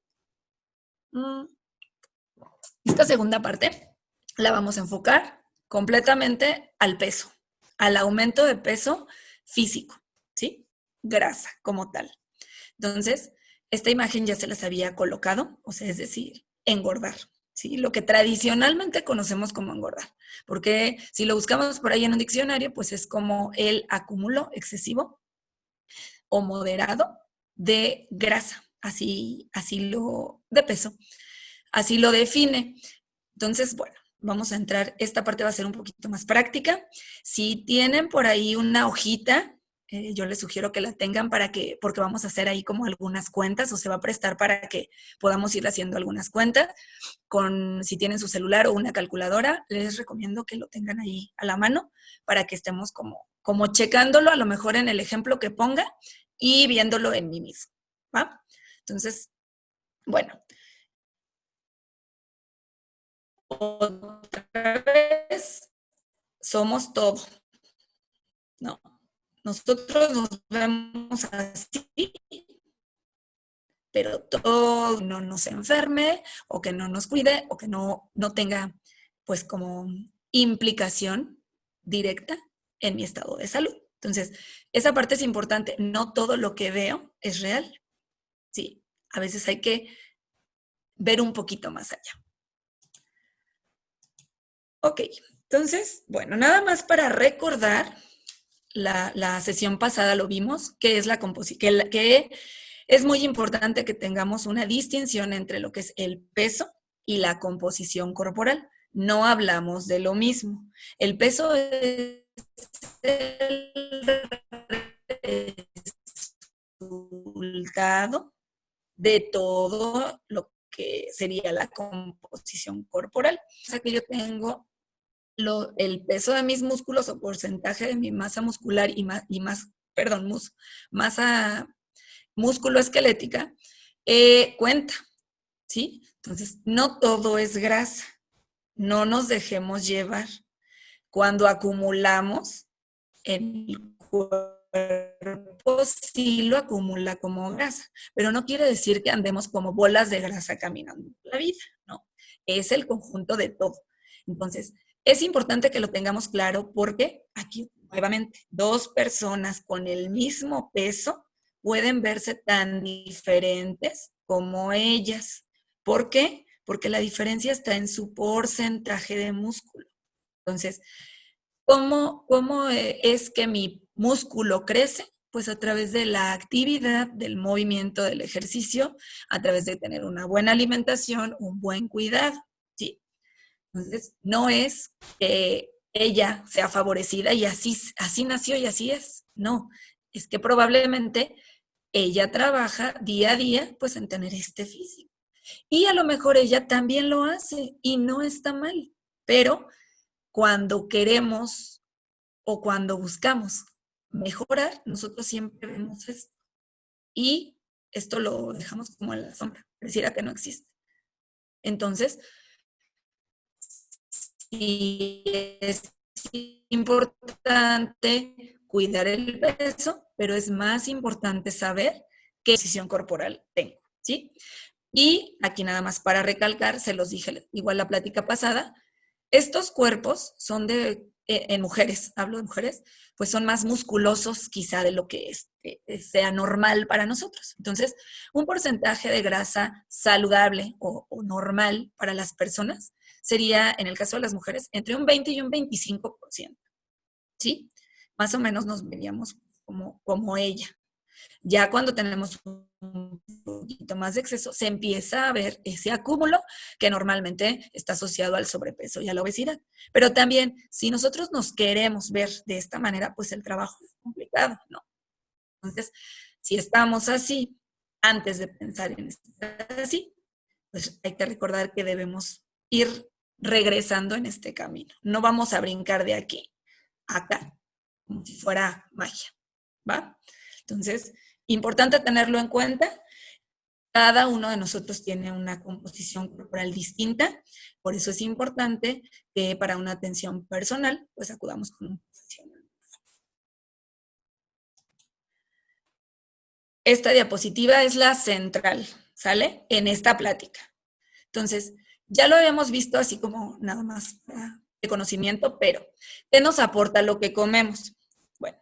Esta segunda parte la vamos a enfocar completamente al peso, al aumento de peso físico, ¿sí? Grasa como tal. Entonces, esta imagen ya se las había colocado, o sea, es decir, engordar, ¿sí? Lo que tradicionalmente conocemos como engordar, porque si lo buscamos por ahí en un diccionario, pues es como el acúmulo excesivo o moderado de grasa, de peso, así lo define. Entonces, bueno, vamos a entrar, esta parte va a ser un poquito más práctica. Si tienen por ahí una hojita, yo les sugiero que la tengan porque vamos a hacer ahí como algunas cuentas o se va a prestar para que podamos ir haciendo algunas cuentas. Si tienen su celular o una calculadora, les recomiendo que lo tengan ahí a la mano para que estemos como checándolo, a lo mejor en el ejemplo que ponga y viéndolo en mí mismo, ¿va? Entonces, bueno, otra vez, somos todo, ¿no? Nosotros nos vemos así pero todo no nos enferme o que no nos cuide o que no tenga pues como implicación directa en mi estado de salud. Entonces, esa parte es importante. No todo lo que veo es real. Sí, a veces hay que ver un poquito más allá. Ok, entonces, bueno, nada más para recordar, la sesión pasada lo vimos, que es la composición, que es muy importante que tengamos una distinción entre lo que es el peso y la composición corporal. No hablamos de lo mismo. El peso es el resultado de todo lo que sería la composición corporal. O sea que yo tengo el peso de mis músculos o porcentaje de mi masa muscular masa musculoesquelética, cuenta, ¿sí? Entonces, no todo es grasa. No nos dejemos llevar. Cuando acumulamos, el cuerpo sí lo acumula como grasa, pero no quiere decir que andemos como bolas de grasa caminando por la vida, no. Es el conjunto de todo. Entonces, es importante que lo tengamos claro porque aquí, nuevamente, dos personas con el mismo peso pueden verse tan diferentes como ellas. ¿Por qué? Porque la diferencia está en su porcentaje de músculo. Entonces, ¿cómo es que mi músculo crece? Pues a través de la actividad, del movimiento, del ejercicio, a través de tener una buena alimentación, un buen cuidado. ¿Sí? Entonces, no es que ella sea favorecida y así nació y así es. No, es que probablemente ella trabaja día a día pues en tener este físico. Y a lo mejor ella también lo hace y no está mal, pero cuando queremos o cuando buscamos mejorar, nosotros siempre vemos esto. Y esto lo dejamos como en la sombra, pareciera que no existe. Entonces, sí es importante cuidar el peso, pero es más importante saber qué posición corporal tengo, ¿sí? Y aquí nada más para recalcar, se los dije igual la plática pasada, estos cuerpos son en mujeres, hablo de mujeres, pues son más musculosos quizá de lo que sea normal para nosotros. Entonces, un porcentaje de grasa saludable o normal para las personas sería, en el caso de las mujeres, entre un 20 y un 25%, ¿sí? Más o menos nos veríamos como ella. Ya cuando tenemos un poquito más de exceso, se empieza a ver ese acúmulo que normalmente está asociado al sobrepeso y a la obesidad. Pero también, si nosotros nos queremos ver de esta manera, pues el trabajo es complicado, ¿no? Entonces, si estamos así, antes de pensar en estar así, pues hay que recordar que debemos ir regresando en este camino. No vamos a brincar de aquí a acá, como si fuera magia, ¿va? Entonces, importante tenerlo en cuenta. Cada uno de nosotros tiene una composición corporal distinta, por eso es importante que para una atención personal, pues acudamos con un profesional. Esta diapositiva es la central, ¿sale? En esta plática. Entonces, ya lo habíamos visto así como nada más de conocimiento, pero ¿qué nos aporta lo que comemos? Bueno,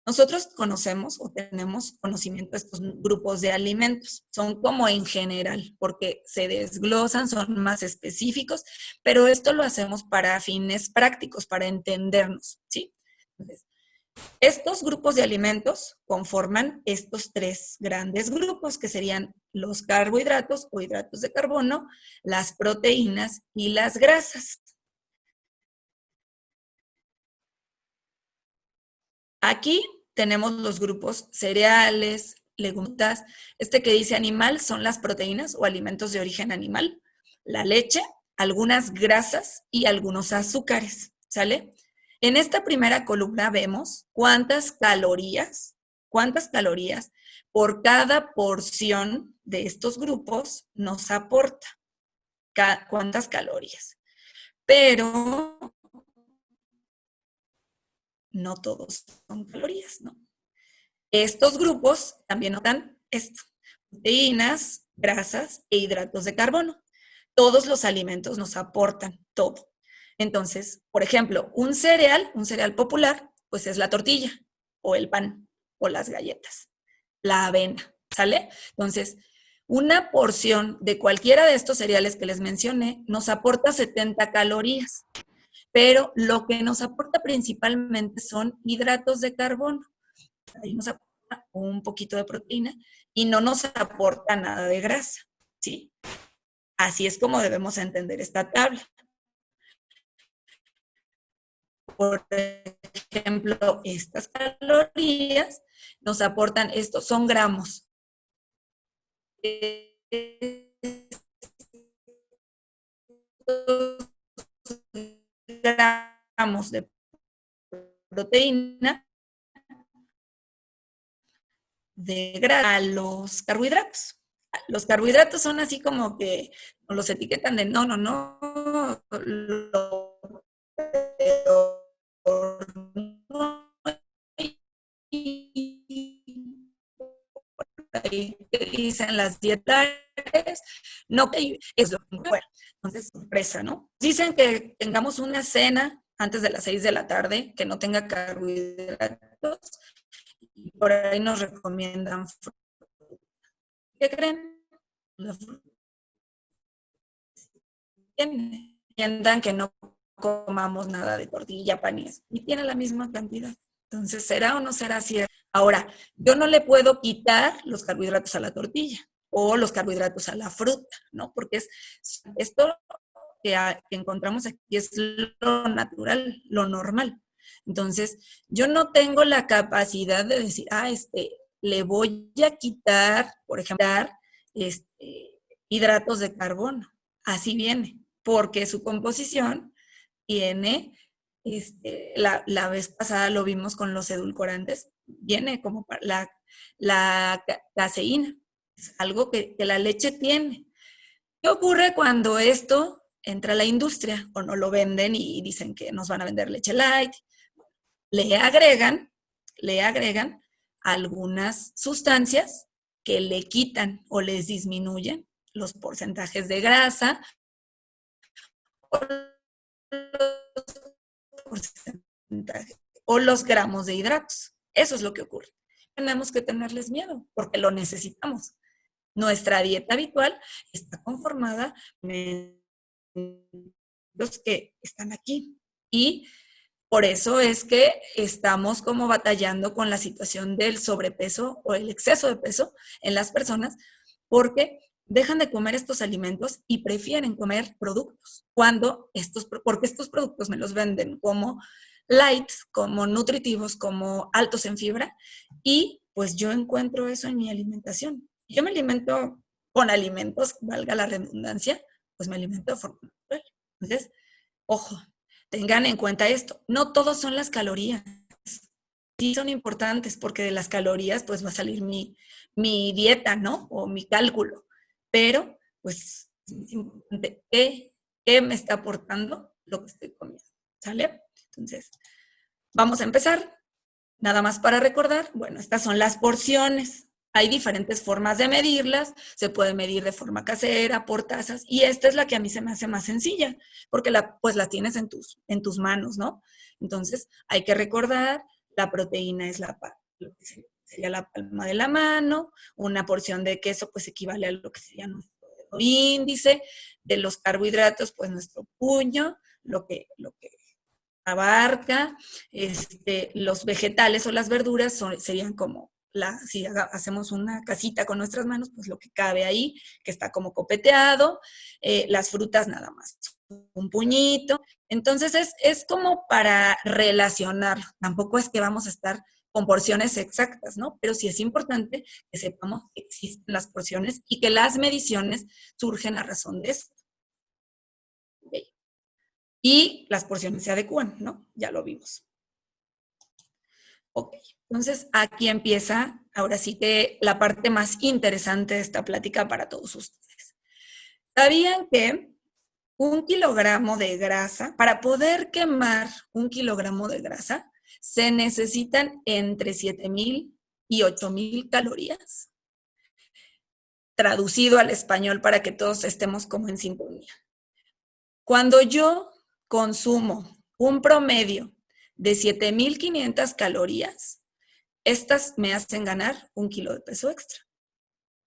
nosotros conocemos o tenemos conocimiento de estos grupos de alimentos. Son como en general, porque se desglosan, son más específicos, pero esto lo hacemos para fines prácticos, para entendernos, ¿sí? Entonces, estos grupos de alimentos conforman estos tres grandes grupos, que serían los carbohidratos o hidratos de carbono, las proteínas y las grasas. Aquí tenemos los grupos cereales, leguminosas. Este que dice animal son las proteínas o alimentos de origen animal, la leche, algunas grasas y algunos azúcares, ¿sale? En esta primera columna vemos cuántas calorías por cada porción de estos grupos nos aporta, cuántas calorías. Pero no todos son calorías, ¿no? Estos grupos también notan esto. proteínas, grasas e hidratos de carbono. Todos los alimentos nos aportan todo. Entonces, por ejemplo, un cereal popular, pues es la tortilla, o el pan, o las galletas, la avena, ¿sale? Entonces, una porción de cualquiera de estos cereales que les mencioné nos aporta 70 calorías, pero lo que nos aporta principalmente son hidratos de carbono. Ahí nos aporta un poquito de proteína y no nos aporta nada de grasa, ¿sí? Así es como debemos entender esta tabla. Por ejemplo, estas calorías nos aportan esto, son gramos. Gramos de proteína de grasa a los carbohidratos. Los carbohidratos son así como que los etiquetan de no, ahí que dicen las dietas, no que es lo que bueno. Entonces, sorpresa, ¿no? Dicen que tengamos una cena antes de las 6 de la tarde que no tenga carbohidratos y por ahí nos recomiendan fruta. ¿Qué creen? La fruta recomiendan que no comamos nada de tortilla, pan y tiene la misma cantidad. Entonces, ¿será o no será cierto? Ahora, yo no le puedo quitar los carbohidratos a la tortilla o los carbohidratos a la fruta, ¿no? Porque esto que encontramos aquí es lo natural, lo normal. Entonces, yo no tengo la capacidad de decir, le voy a quitar, por ejemplo, hidratos de carbono. Así viene, porque su composición tiene, la vez pasada lo vimos con los edulcorantes, viene como la caseína, es algo que la leche tiene. ¿Qué ocurre cuando esto entra a la industria o no lo venden y dicen que nos van a vender leche light? Le agregan algunas sustancias que le quitan o les disminuyen los porcentajes de grasa o los, o los gramos de hidratos. Eso es lo que ocurre. Tenemos que tenerles miedo porque lo necesitamos. Nuestra dieta habitual está conformada en los que están aquí. Y por eso es que estamos como batallando con la situación del sobrepeso o el exceso de peso en las personas, porque dejan de comer estos alimentos y prefieren comer productos, porque estos productos me los venden como light, como nutritivos, como altos en fibra, y pues yo encuentro eso en mi alimentación. Yo me alimento con alimentos, valga la redundancia, pues me alimento de forma natural. Entonces, ojo, tengan en cuenta esto, no todos son las calorías. Sí son importantes porque de las calorías pues va a salir mi dieta, ¿no? O mi cálculo. Pero pues es importante qué me está aportando lo que estoy comiendo. ¿Sale? Entonces, vamos a empezar. Nada más para recordar, bueno, estas son las porciones. Hay diferentes formas de medirlas, se puede medir de forma casera, por tazas, y esta es la que a mí se me hace más sencilla, porque pues la tienes en tus manos, ¿no? Entonces, hay que recordar, la proteína es lo que sería la palma de la mano, una porción de queso pues equivale a lo que sería nuestro índice, de los carbohidratos pues nuestro puño, lo que abarca, los vegetales o las verduras serían como si hacemos una casita con nuestras manos, pues lo que cabe ahí, que está como copeteado, las frutas nada más, un puñito. Entonces es como para relacionar, tampoco es que vamos a estar con porciones exactas, ¿no? Pero sí es importante que sepamos que existen las porciones y que las mediciones surgen a razón de esto. Okay. Y las porciones se adecúan, ¿no? Ya lo vimos. Ok, entonces aquí empieza ahora sí que la parte más interesante de esta plática para todos ustedes. ¿Sabían que 1 kilogramo de grasa, para poder quemar 1 kilogramo de grasa, se necesitan entre 7,000 y 8,000 calorías? traducido al español para que todos estemos como en sintonía. Cuando yo consumo un promedio de 7,500 calorías, estas me hacen ganar 1 kilo de peso extra,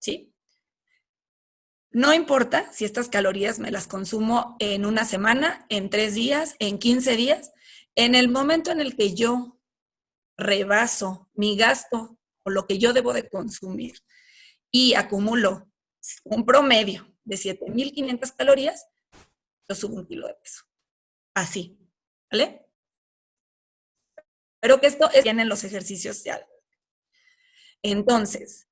¿sí? No importa si estas calorías me las consumo en una semana, en 3 días, en 15 días, en el momento en el que yo rebaso mi gasto o lo que yo debo de consumir y acumulo un promedio de 7,500 calorías, yo subo 1 kilo de peso. Así, ¿vale? Pero que esto es bien en los ejercicios ya. Entonces,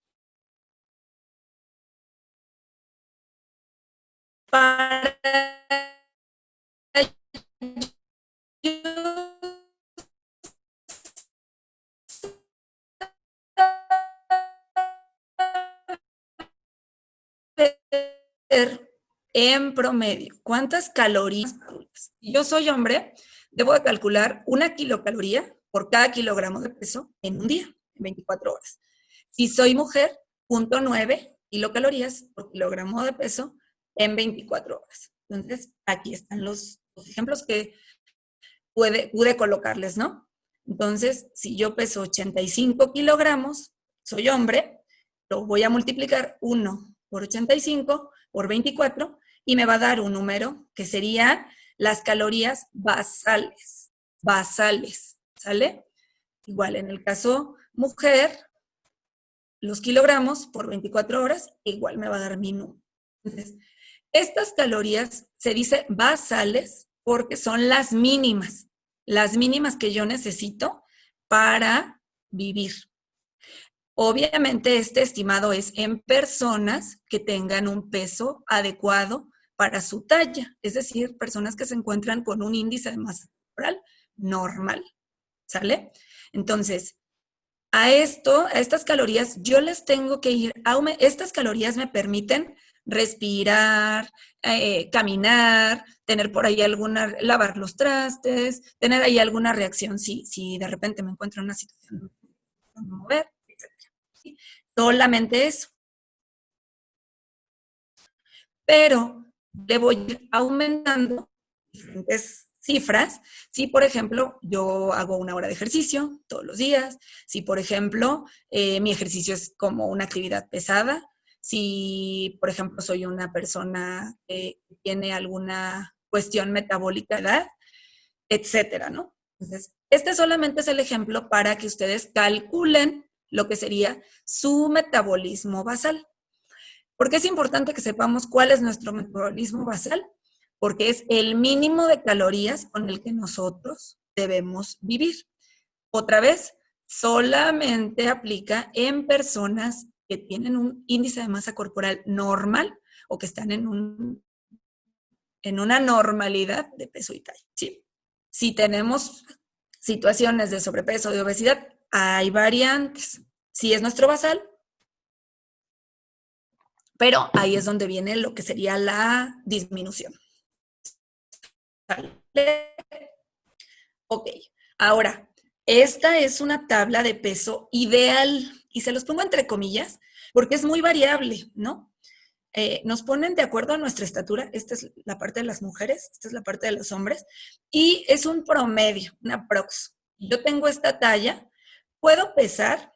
para ver en promedio cuántas calorías. Si yo soy hombre, debo de calcular 1 kilocaloría por cada kilogramo de peso en un día, en 24 horas. Si soy mujer, 0,9 kilocalorías por kilogramo de peso en 24 horas. Entonces, aquí están los ejemplos que pude colocarles, ¿no? Entonces, si yo peso 85 kilogramos, soy hombre, lo voy a multiplicar 1 por 85 por 24 y me va a dar un número que serían las calorías basales, ¿sale? Igual en el caso mujer, los kilogramos por 24 horas, igual me va a dar mi número. Entonces, estas calorías se dice basales porque son las mínimas que yo necesito para vivir. Obviamente este estimado es en personas que tengan un peso adecuado para su talla, es decir, personas que se encuentran con un índice de masa corporal normal, ¿sale? Entonces, a estas calorías, yo les tengo que ir, estas calorías me permiten respirar, caminar, tener por ahí lavar los trastes, tener ahí alguna reacción si de repente me encuentro en una situación de mover, etc. ¿Sí? Solamente eso. Pero le voy aumentando diferentes cifras. Si, por ejemplo, yo hago 1 hora de ejercicio todos los días, si, por ejemplo, mi ejercicio es como una actividad pesada, si, por ejemplo, soy una persona que tiene alguna cuestión metabólica de edad, etcétera, ¿no? Entonces, este solamente es el ejemplo para que ustedes calculen lo que sería su metabolismo basal. ¿Por qué es importante que sepamos cuál es nuestro metabolismo basal? Porque es el mínimo de calorías con el que nosotros debemos vivir. Otra vez, solamente aplica en personas que tienen un índice de masa corporal normal o que están en una normalidad de peso y talla. ¿Sí? Si tenemos situaciones de sobrepeso o de obesidad, hay variantes. Si es nuestro basal, pero ahí es donde viene lo que sería la disminución. Ok, ahora, esta es una tabla de peso ideal, y se los pongo entre comillas, porque es muy variable, ¿no? Nos ponen de acuerdo a nuestra estatura, esta es la parte de las mujeres, esta es la parte de los hombres, y es un promedio, un aprox. Yo tengo esta talla, puedo pesar,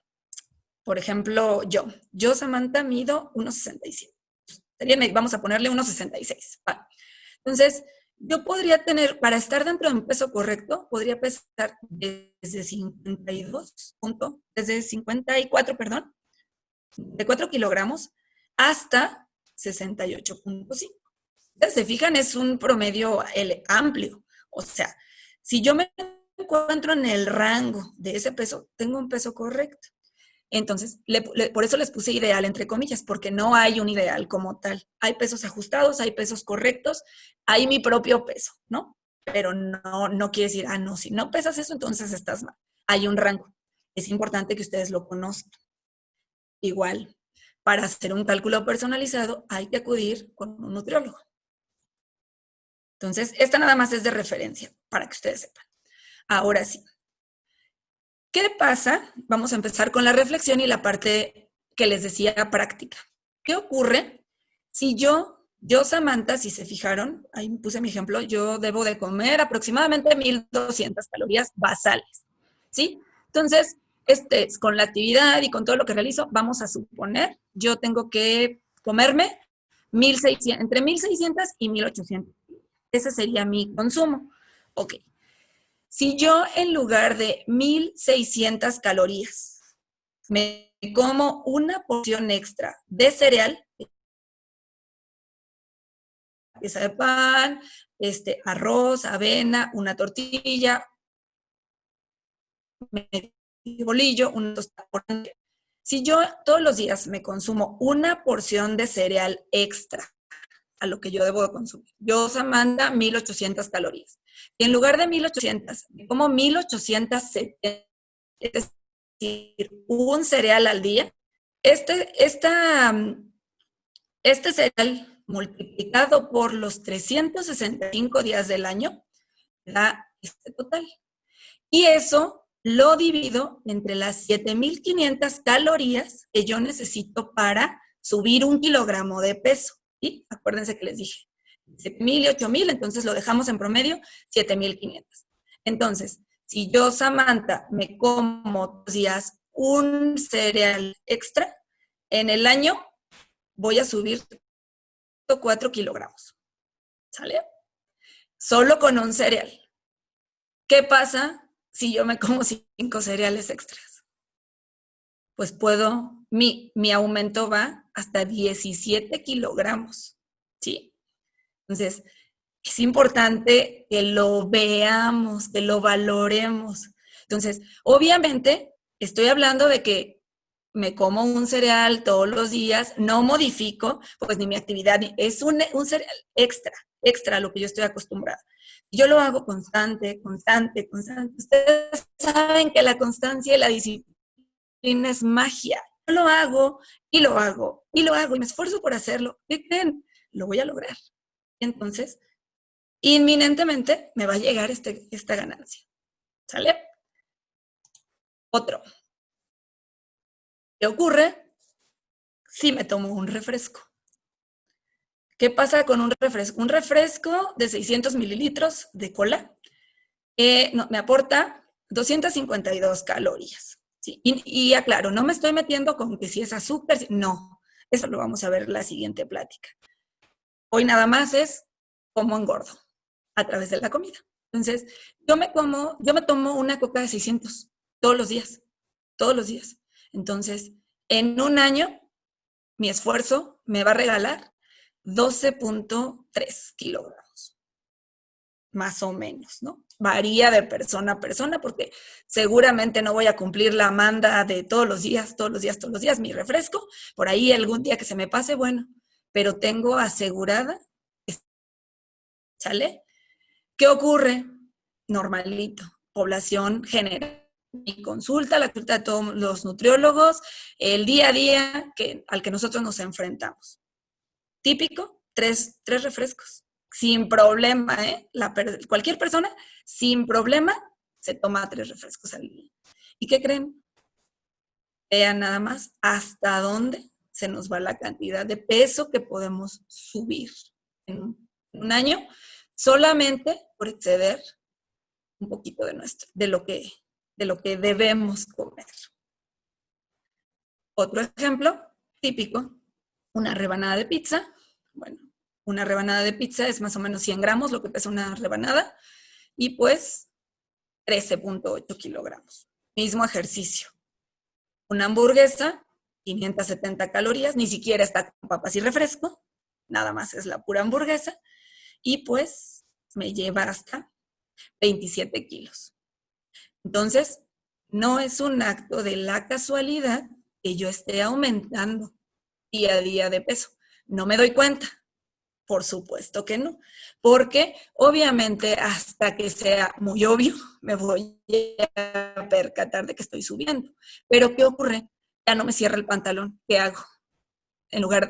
por ejemplo, yo Samantha mido 1,67. Vamos a ponerle 1,66. Entonces, yo podría tener, para estar dentro de un peso correcto, podría pesar desde 54, perdón, de 4 kilogramos hasta 68,5. Entonces, se fijan, es un promedio amplio. O sea, si yo me encuentro en el rango de ese peso, tengo un peso correcto. Entonces, por eso les puse ideal, entre comillas, porque no hay un ideal como tal. Hay pesos ajustados, hay pesos correctos, hay mi propio peso, ¿no? Pero no quiere decir, no, si no pesas eso, entonces estás mal. Hay un rango. Es importante que ustedes lo conozcan. Igual, para hacer un cálculo personalizado, hay que acudir con un nutriólogo. Entonces, esta nada más es de referencia, para que ustedes sepan. Ahora sí. ¿Qué pasa? Vamos a empezar con la reflexión y la parte que les decía práctica. ¿Qué ocurre si Samantha, si se fijaron, ahí puse mi ejemplo, yo debo de comer aproximadamente 1,200 calorías basales, ¿sí? Entonces, con la actividad y con todo lo que realizo, vamos a suponer, yo tengo que comerme 1,600, entre 1,600 y 1,800. Ese sería mi consumo. Ok. Si yo en lugar de 1,600 calorías me como una porción extra de cereal, pieza de pan, arroz, avena, una tortilla, medio bolillo, un tostado. Si yo todos los días me consumo una porción de cereal extra a lo que yo debo de consumir, yo, Samantha, 1,800 calorías. Y en lugar de 1,800, me como 1,870, es decir, un cereal al día. Este cereal multiplicado por los 365 días del año da este total. Y eso lo divido entre las 7,500 calorías que yo necesito para subir 1 kilogramo de peso. ¿Sí? Acuérdense que les dije 7,000 y 8,000, entonces lo dejamos en promedio 7,500. Entonces, si yo, Samantha, me como todos los días un cereal extra, en el año voy a subir 4 kilogramos. ¿Sale? Solo con un cereal. ¿Qué pasa si yo me como 5 cereales extras? Pues mi aumento va hasta 17 kilogramos. ¿Sí? Entonces, es importante que lo veamos, que lo valoremos. Entonces, obviamente, estoy hablando de que me como un cereal todos los días, no modifico, pues ni mi actividad, es un cereal extra a lo que yo estoy acostumbrada. Yo lo hago constante. Ustedes saben que la constancia y la disciplina es magia. Yo lo hago y lo hago y lo hago y me esfuerzo por hacerlo. ¿Qué creen? Lo voy a lograr. Entonces, inminentemente me va a llegar esta ganancia. ¿Sale? Otro. ¿Qué ocurre si me tomo un refresco? ¿Qué pasa con un refresco? Un refresco de 600 mililitros de cola me aporta 252 calorías. ¿Sí? Y aclaro, no me estoy metiendo con que si es azúcar, no. Eso lo vamos a ver en la siguiente plática. Hoy nada más es cómo engordo a través de la comida. Entonces, yo me tomo una coca de 600 todos los días. Entonces, en un año, mi esfuerzo me va a regalar 12,3 kilogramos, más o menos, ¿no? Varía de persona a persona porque seguramente no voy a cumplir la manda de todos los días, mi refresco. Por ahí algún día que se me pase, bueno, pero tengo asegurada, ¿sale? ¿Qué ocurre? Normalito, población general. Mi consulta, la consulta de todos los nutriólogos, el día a día al que nosotros nos enfrentamos. Típico, tres refrescos, sin problema, ¿eh? Cualquier persona, sin problema, se toma 3 refrescos al día. ¿Y qué creen? Vean nada más hasta dónde se nos va la cantidad de peso que podemos subir en un año solamente por exceder un poquito de lo que debemos comer. Otro ejemplo típico, una rebanada de pizza. Bueno, una rebanada de pizza es más o menos 100 gramos, lo que pesa una rebanada, y pues 13,8 kilogramos. Mismo ejercicio. Una hamburguesa, 570 calorías, ni siquiera está con papas y refresco, nada más es la pura hamburguesa, y pues me lleva hasta 27 kilos. Entonces, no es un acto de la casualidad que yo esté aumentando día a día de peso. No me doy cuenta. Por supuesto que no. Porque obviamente hasta que sea muy obvio, me voy a percatar de que estoy subiendo. Pero ¿qué ocurre? Ya no me cierra el pantalón. ¿Qué hago?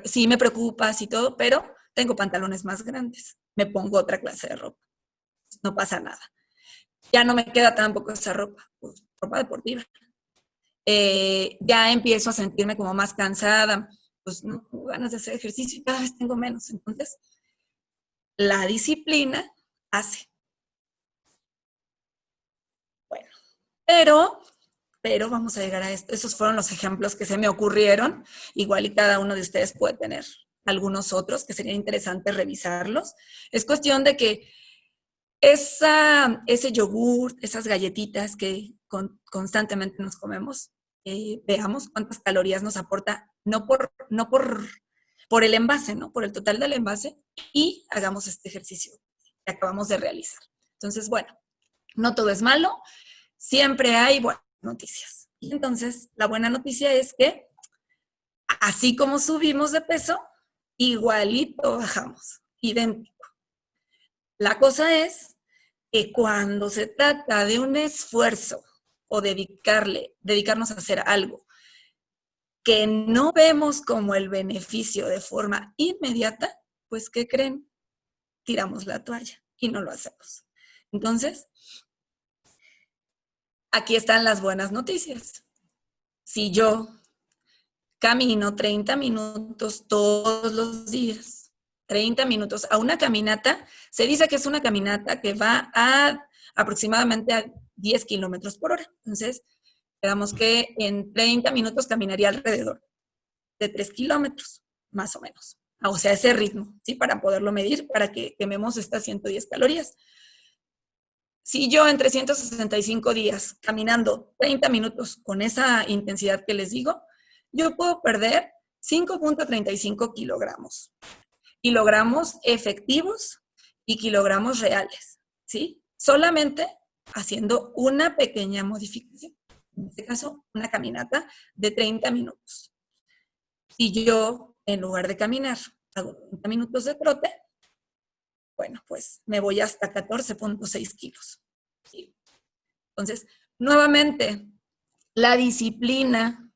Sí me preocupa, y todo, pero tengo pantalones más grandes. Me pongo otra clase de ropa. No pasa nada. Ya no me queda tampoco esa ropa, pues, ropa deportiva. Ya empiezo a sentirme como más cansada, pues no tengo ganas de hacer ejercicio y cada vez tengo menos. Entonces, la disciplina hace. Bueno, pero vamos a llegar a esto. Esos fueron los ejemplos que se me ocurrieron. Igual y cada uno de ustedes puede tener algunos otros que sería interesante revisarlos. Es cuestión de que ese yogur, esas galletitas que constantemente nos comemos, veamos cuántas calorías nos aporta, por el envase, ¿no? Por el total del envase, y hagamos este ejercicio que acabamos de realizar. Entonces, bueno, no todo es malo, siempre hay buenas noticias. Y entonces, la buena noticia es que, así como subimos de peso, igualito bajamos, idéntico. La cosa es que cuando se trata de un esfuerzo o dedicarnos a hacer algo que no vemos como el beneficio de forma inmediata, pues ¿qué creen? Tiramos la toalla y no lo hacemos. Entonces, aquí están las buenas noticias. Si yo camino 30 minutos todos los días, 30 minutos a una caminata, se dice que es una caminata que va a aproximadamente a 10 kilómetros por hora. Entonces, digamos que en 30 minutos caminaría alrededor de 3 kilómetros, más o menos. O sea, ese ritmo, ¿sí? Para poderlo medir, para que quememos estas 110 calorías. Si yo en 365 días caminando 30 minutos con esa intensidad que les digo, yo puedo perder 5.35 kilogramos. Kilogramos efectivos y kilogramos reales, ¿sí? Solamente haciendo una pequeña modificación. En este caso, una caminata de 30 minutos. Si yo, en lugar de caminar, hago 30 minutos de trote, bueno, pues me voy hasta 14.6 kilos. ¿Sí? Entonces, nuevamente, la disciplina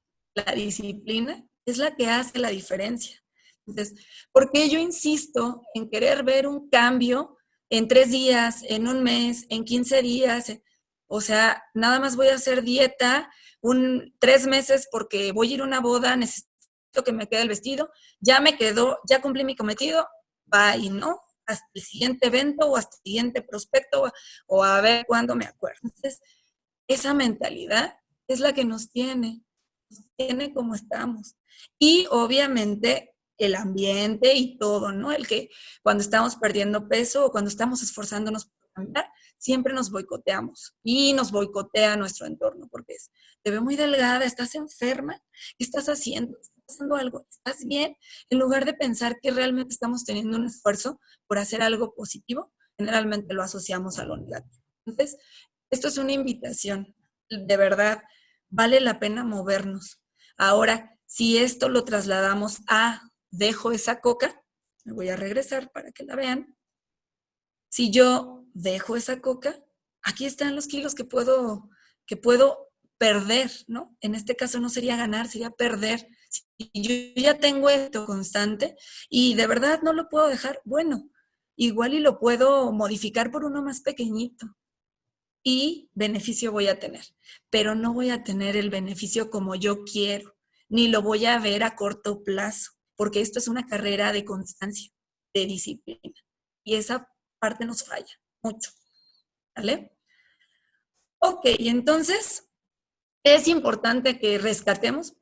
es la que hace la diferencia. Entonces, ¿por qué yo insisto en querer ver un cambio en 3 días, en un mes, en 15 días? O sea, nada más voy a hacer dieta 3 meses porque voy a ir a una boda, necesito que me quede el vestido, ya me quedó, ya cumplí mi cometido, bye, ¿no? Hasta el siguiente evento o hasta el siguiente prospecto o a ver cuándo me acuerdo. Entonces, esa mentalidad es la que nos tiene como estamos. Y obviamente el ambiente y todo, ¿no? El que cuando estamos perdiendo peso o cuando estamos esforzándonos por cambiar, siempre nos boicoteamos y nos boicotea nuestro entorno porque te veo muy delgada, estás enferma, ¿qué estás haciendo? ¿Estás haciendo algo? ¿Estás bien? En lugar de pensar que realmente estamos teniendo un esfuerzo por hacer algo positivo, generalmente lo asociamos a lo negativo. Entonces, esto es una invitación, de verdad, vale la pena movernos. Ahora, si esto lo trasladamos a dejo esa coca, me voy a regresar para que la vean. Si yo dejo esa coca, aquí están los kilos que puedo perder, ¿no? En este caso no sería ganar, sería perder. Si yo ya tengo esto constante y de verdad no lo puedo dejar, bueno, igual y lo puedo modificar por uno más pequeñito y beneficio voy a tener, pero no voy a tener el beneficio como yo quiero, ni lo voy a ver a corto plazo, porque esto es una carrera de constancia, de disciplina, y esa parte nos falla mucho, ¿vale? Ok, entonces es importante que rescatemos,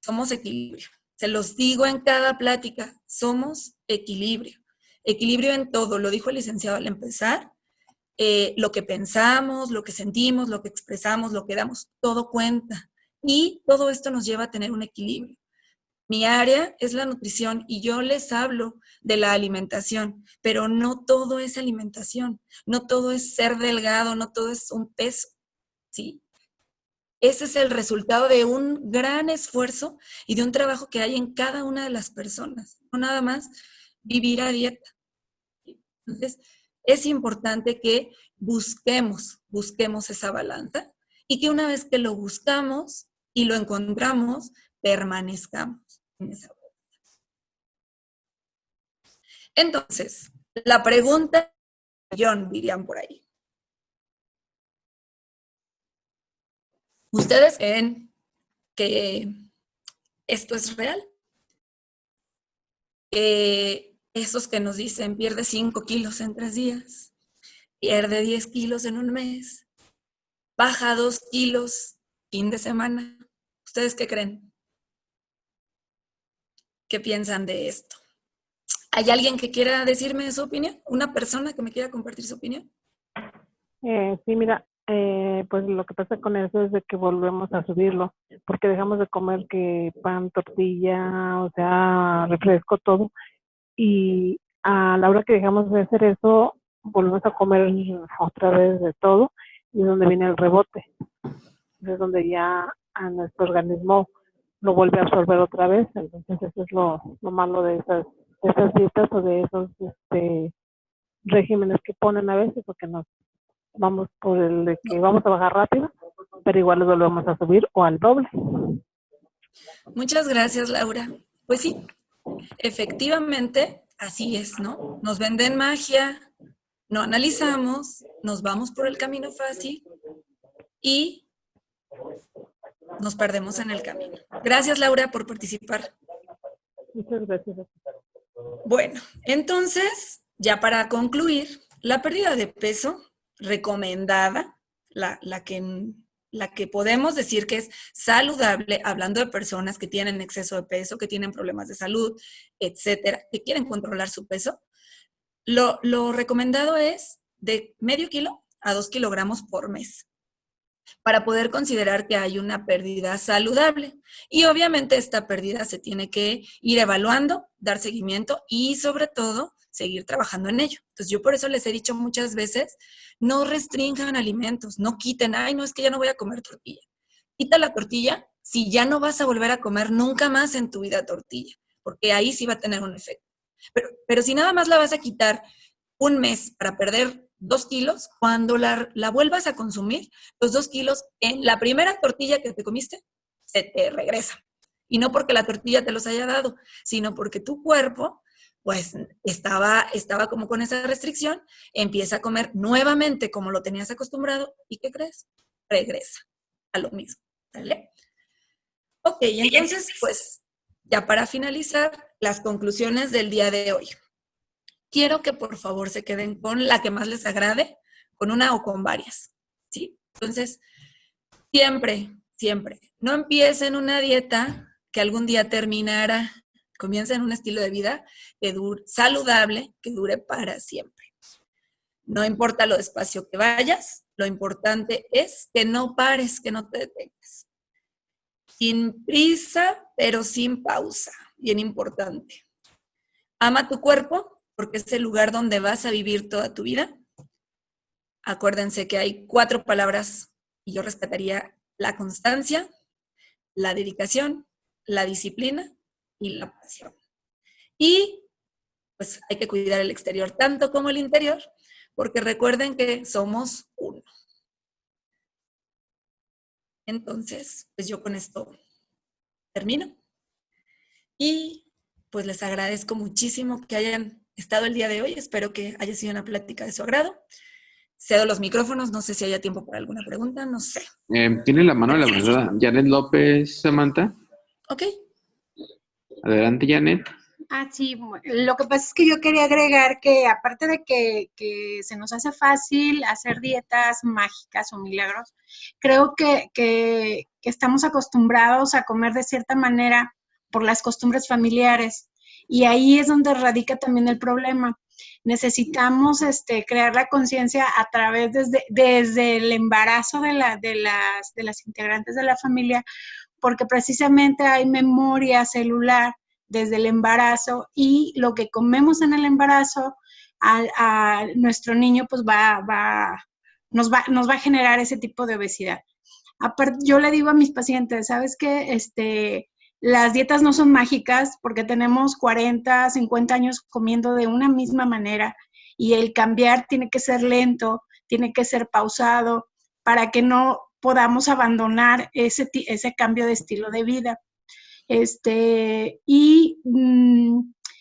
somos equilibrio. Se los digo en cada plática, somos equilibrio. Equilibrio en todo, lo dijo el licenciado al empezar, lo que pensamos, lo que sentimos, lo que expresamos, lo que damos, todo cuenta. Y todo esto nos lleva a tener un equilibrio. Mi área es la nutrición y yo les hablo de la alimentación, pero no todo es alimentación, no todo es ser delgado, no todo es un peso, ¿sí? Ese es el resultado de un gran esfuerzo y de un trabajo que hay en cada una de las personas, no nada más vivir a dieta. Entonces, es importante que busquemos esa balanza y que una vez que lo buscamos y lo encontramos, permanezcamos en esa balanza. Entonces, la pregunta, John, dirían por ahí. ¿Ustedes creen que esto es real? Esos que nos dicen pierde 5 kilos en 3 días, pierde 10 kilos en un mes, baja 2 kilos fin de semana. ¿Ustedes qué creen? ¿Qué piensan de esto? ¿Hay alguien que quiera decirme su opinión? ¿Una persona que me quiera compartir su opinión? Sí, mira, pues lo que pasa con eso es de que volvemos a subirlo, porque dejamos de comer que pan, tortilla, o sea, refresco, todo, y a la hora que dejamos de hacer eso, volvemos a comer otra vez de todo, y es donde viene el rebote, es donde ya a nuestro organismo lo vuelve a absorber otra vez. Entonces eso es lo malo de esas dietas o de esos regímenes que ponen a veces, porque nos vamos por el de que vamos a bajar rápido, pero igual lo volvemos a subir o al doble. Muchas gracias, Laura. Pues sí, efectivamente, así es, ¿no? Nos venden magia, no analizamos, nos vamos por el camino fácil y nos perdemos en el camino. Gracias, Laura, por participar. Muchas gracias. Bueno, entonces, ya para concluir, la pérdida de peso recomendada, la que podemos decir que es saludable, hablando de personas que tienen exceso de peso, que tienen problemas de salud, etcétera, que quieren controlar su peso, lo recomendado es de medio kilo a 2 kilogramos por mes, para poder considerar que hay una pérdida saludable. Y obviamente esta pérdida se tiene que ir evaluando, dar seguimiento y sobre todo seguir trabajando en ello. Entonces yo por eso les he dicho muchas veces, no restrinjan alimentos, no quiten, ay, no, es que ya no voy a comer tortilla. Quita la tortilla si ya no vas a volver a comer nunca más en tu vida tortilla, porque ahí sí va a tener un efecto. Pero si nada más la vas a quitar un mes para perder 2 kilos, cuando la vuelvas a consumir, los 2 kilos en la primera tortilla que te comiste, se te regresa. Y no porque la tortilla te los haya dado, sino porque tu cuerpo, pues, estaba como con esa restricción, empieza a comer nuevamente como lo tenías acostumbrado, ¿y qué crees? Regresa a lo mismo, ¿vale? Ok, entonces, pues, ya para finalizar, las conclusiones del día de hoy. Quiero que por favor se queden con la que más les agrade, con una o con varias, ¿sí? Entonces, siempre, no empiecen una dieta que algún día terminará, comiencen un estilo de vida que saludable, que dure para siempre. No importa lo despacio que vayas, lo importante es que no pares, que no te detengas. Sin prisa, pero sin pausa, bien importante. Ama tu cuerpo, porque es el lugar donde vas a vivir toda tu vida. Acuérdense que hay 4 palabras y yo rescataría la constancia, la dedicación, la disciplina y la pasión. Y pues hay que cuidar el exterior tanto como el interior, porque recuerden que somos uno. Entonces, pues yo con esto termino. Y pues les agradezco muchísimo que hayan estado el día de hoy. Espero que haya sido una plática de su agrado. Cedo los micrófonos, no sé si haya tiempo para alguna pregunta, no sé. Tiene la mano levantada Janet López, Samantha. Ok. Adelante, Janet. Sí, lo que pasa es que yo quería agregar que aparte de que se nos hace fácil hacer dietas mágicas o milagros, creo que estamos acostumbrados a comer de cierta manera por las costumbres familiares y ahí es donde radica también el problema. Necesitamos crear la conciencia a través desde el embarazo de las integrantes de la familia, porque precisamente hay memoria celular desde el embarazo y lo que comemos en el embarazo a nuestro niño pues nos va a generar ese tipo de obesidad. Aparte, yo le digo a mis pacientes, ¿sabes qué? Las dietas no son mágicas porque tenemos 40, 50 años comiendo de una misma manera y el cambiar tiene que ser lento, tiene que ser pausado para que no podamos abandonar ese cambio de estilo de vida.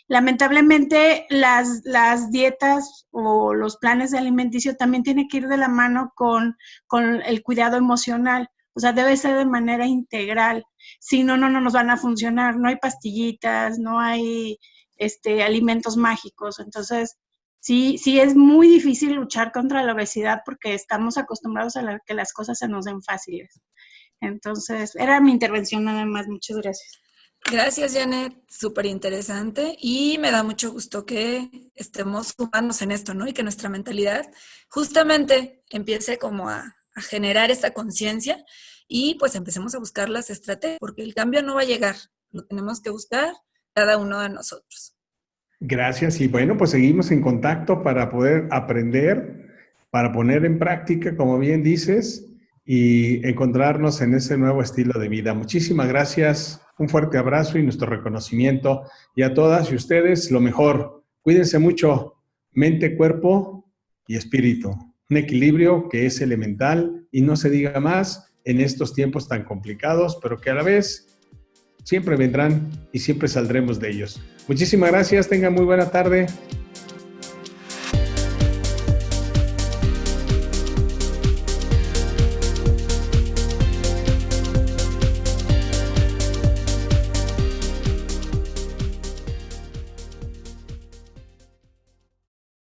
Lamentablemente las dietas o los planes de alimenticio también tienen que ir de la mano con el cuidado emocional. O sea, debe ser de manera integral. Si no nos van a funcionar. No hay pastillitas, no hay alimentos mágicos. Entonces, sí es muy difícil luchar contra la obesidad porque estamos acostumbrados a que las cosas se nos den fáciles. Entonces, era mi intervención nada más. Muchas gracias. Gracias, Janet. Súper interesante y me da mucho gusto que estemos sumándonos en esto, ¿no? Y que nuestra mentalidad justamente empiece como a generar esta conciencia y pues empecemos a buscar las estrategias, porque el cambio no va a llegar, lo tenemos que buscar cada uno de nosotros. Gracias y bueno, pues seguimos en contacto para poder aprender, para poner en práctica, como bien dices, y encontrarnos en ese nuevo estilo de vida. Muchísimas gracias, un fuerte abrazo y nuestro reconocimiento. Y a todas y ustedes, lo mejor. Cuídense mucho, mente, cuerpo y espíritu. Un equilibrio que es elemental y no se diga más en estos tiempos tan complicados, pero que a la vez siempre vendrán y siempre saldremos de ellos. Muchísimas gracias, tengan muy buena tarde.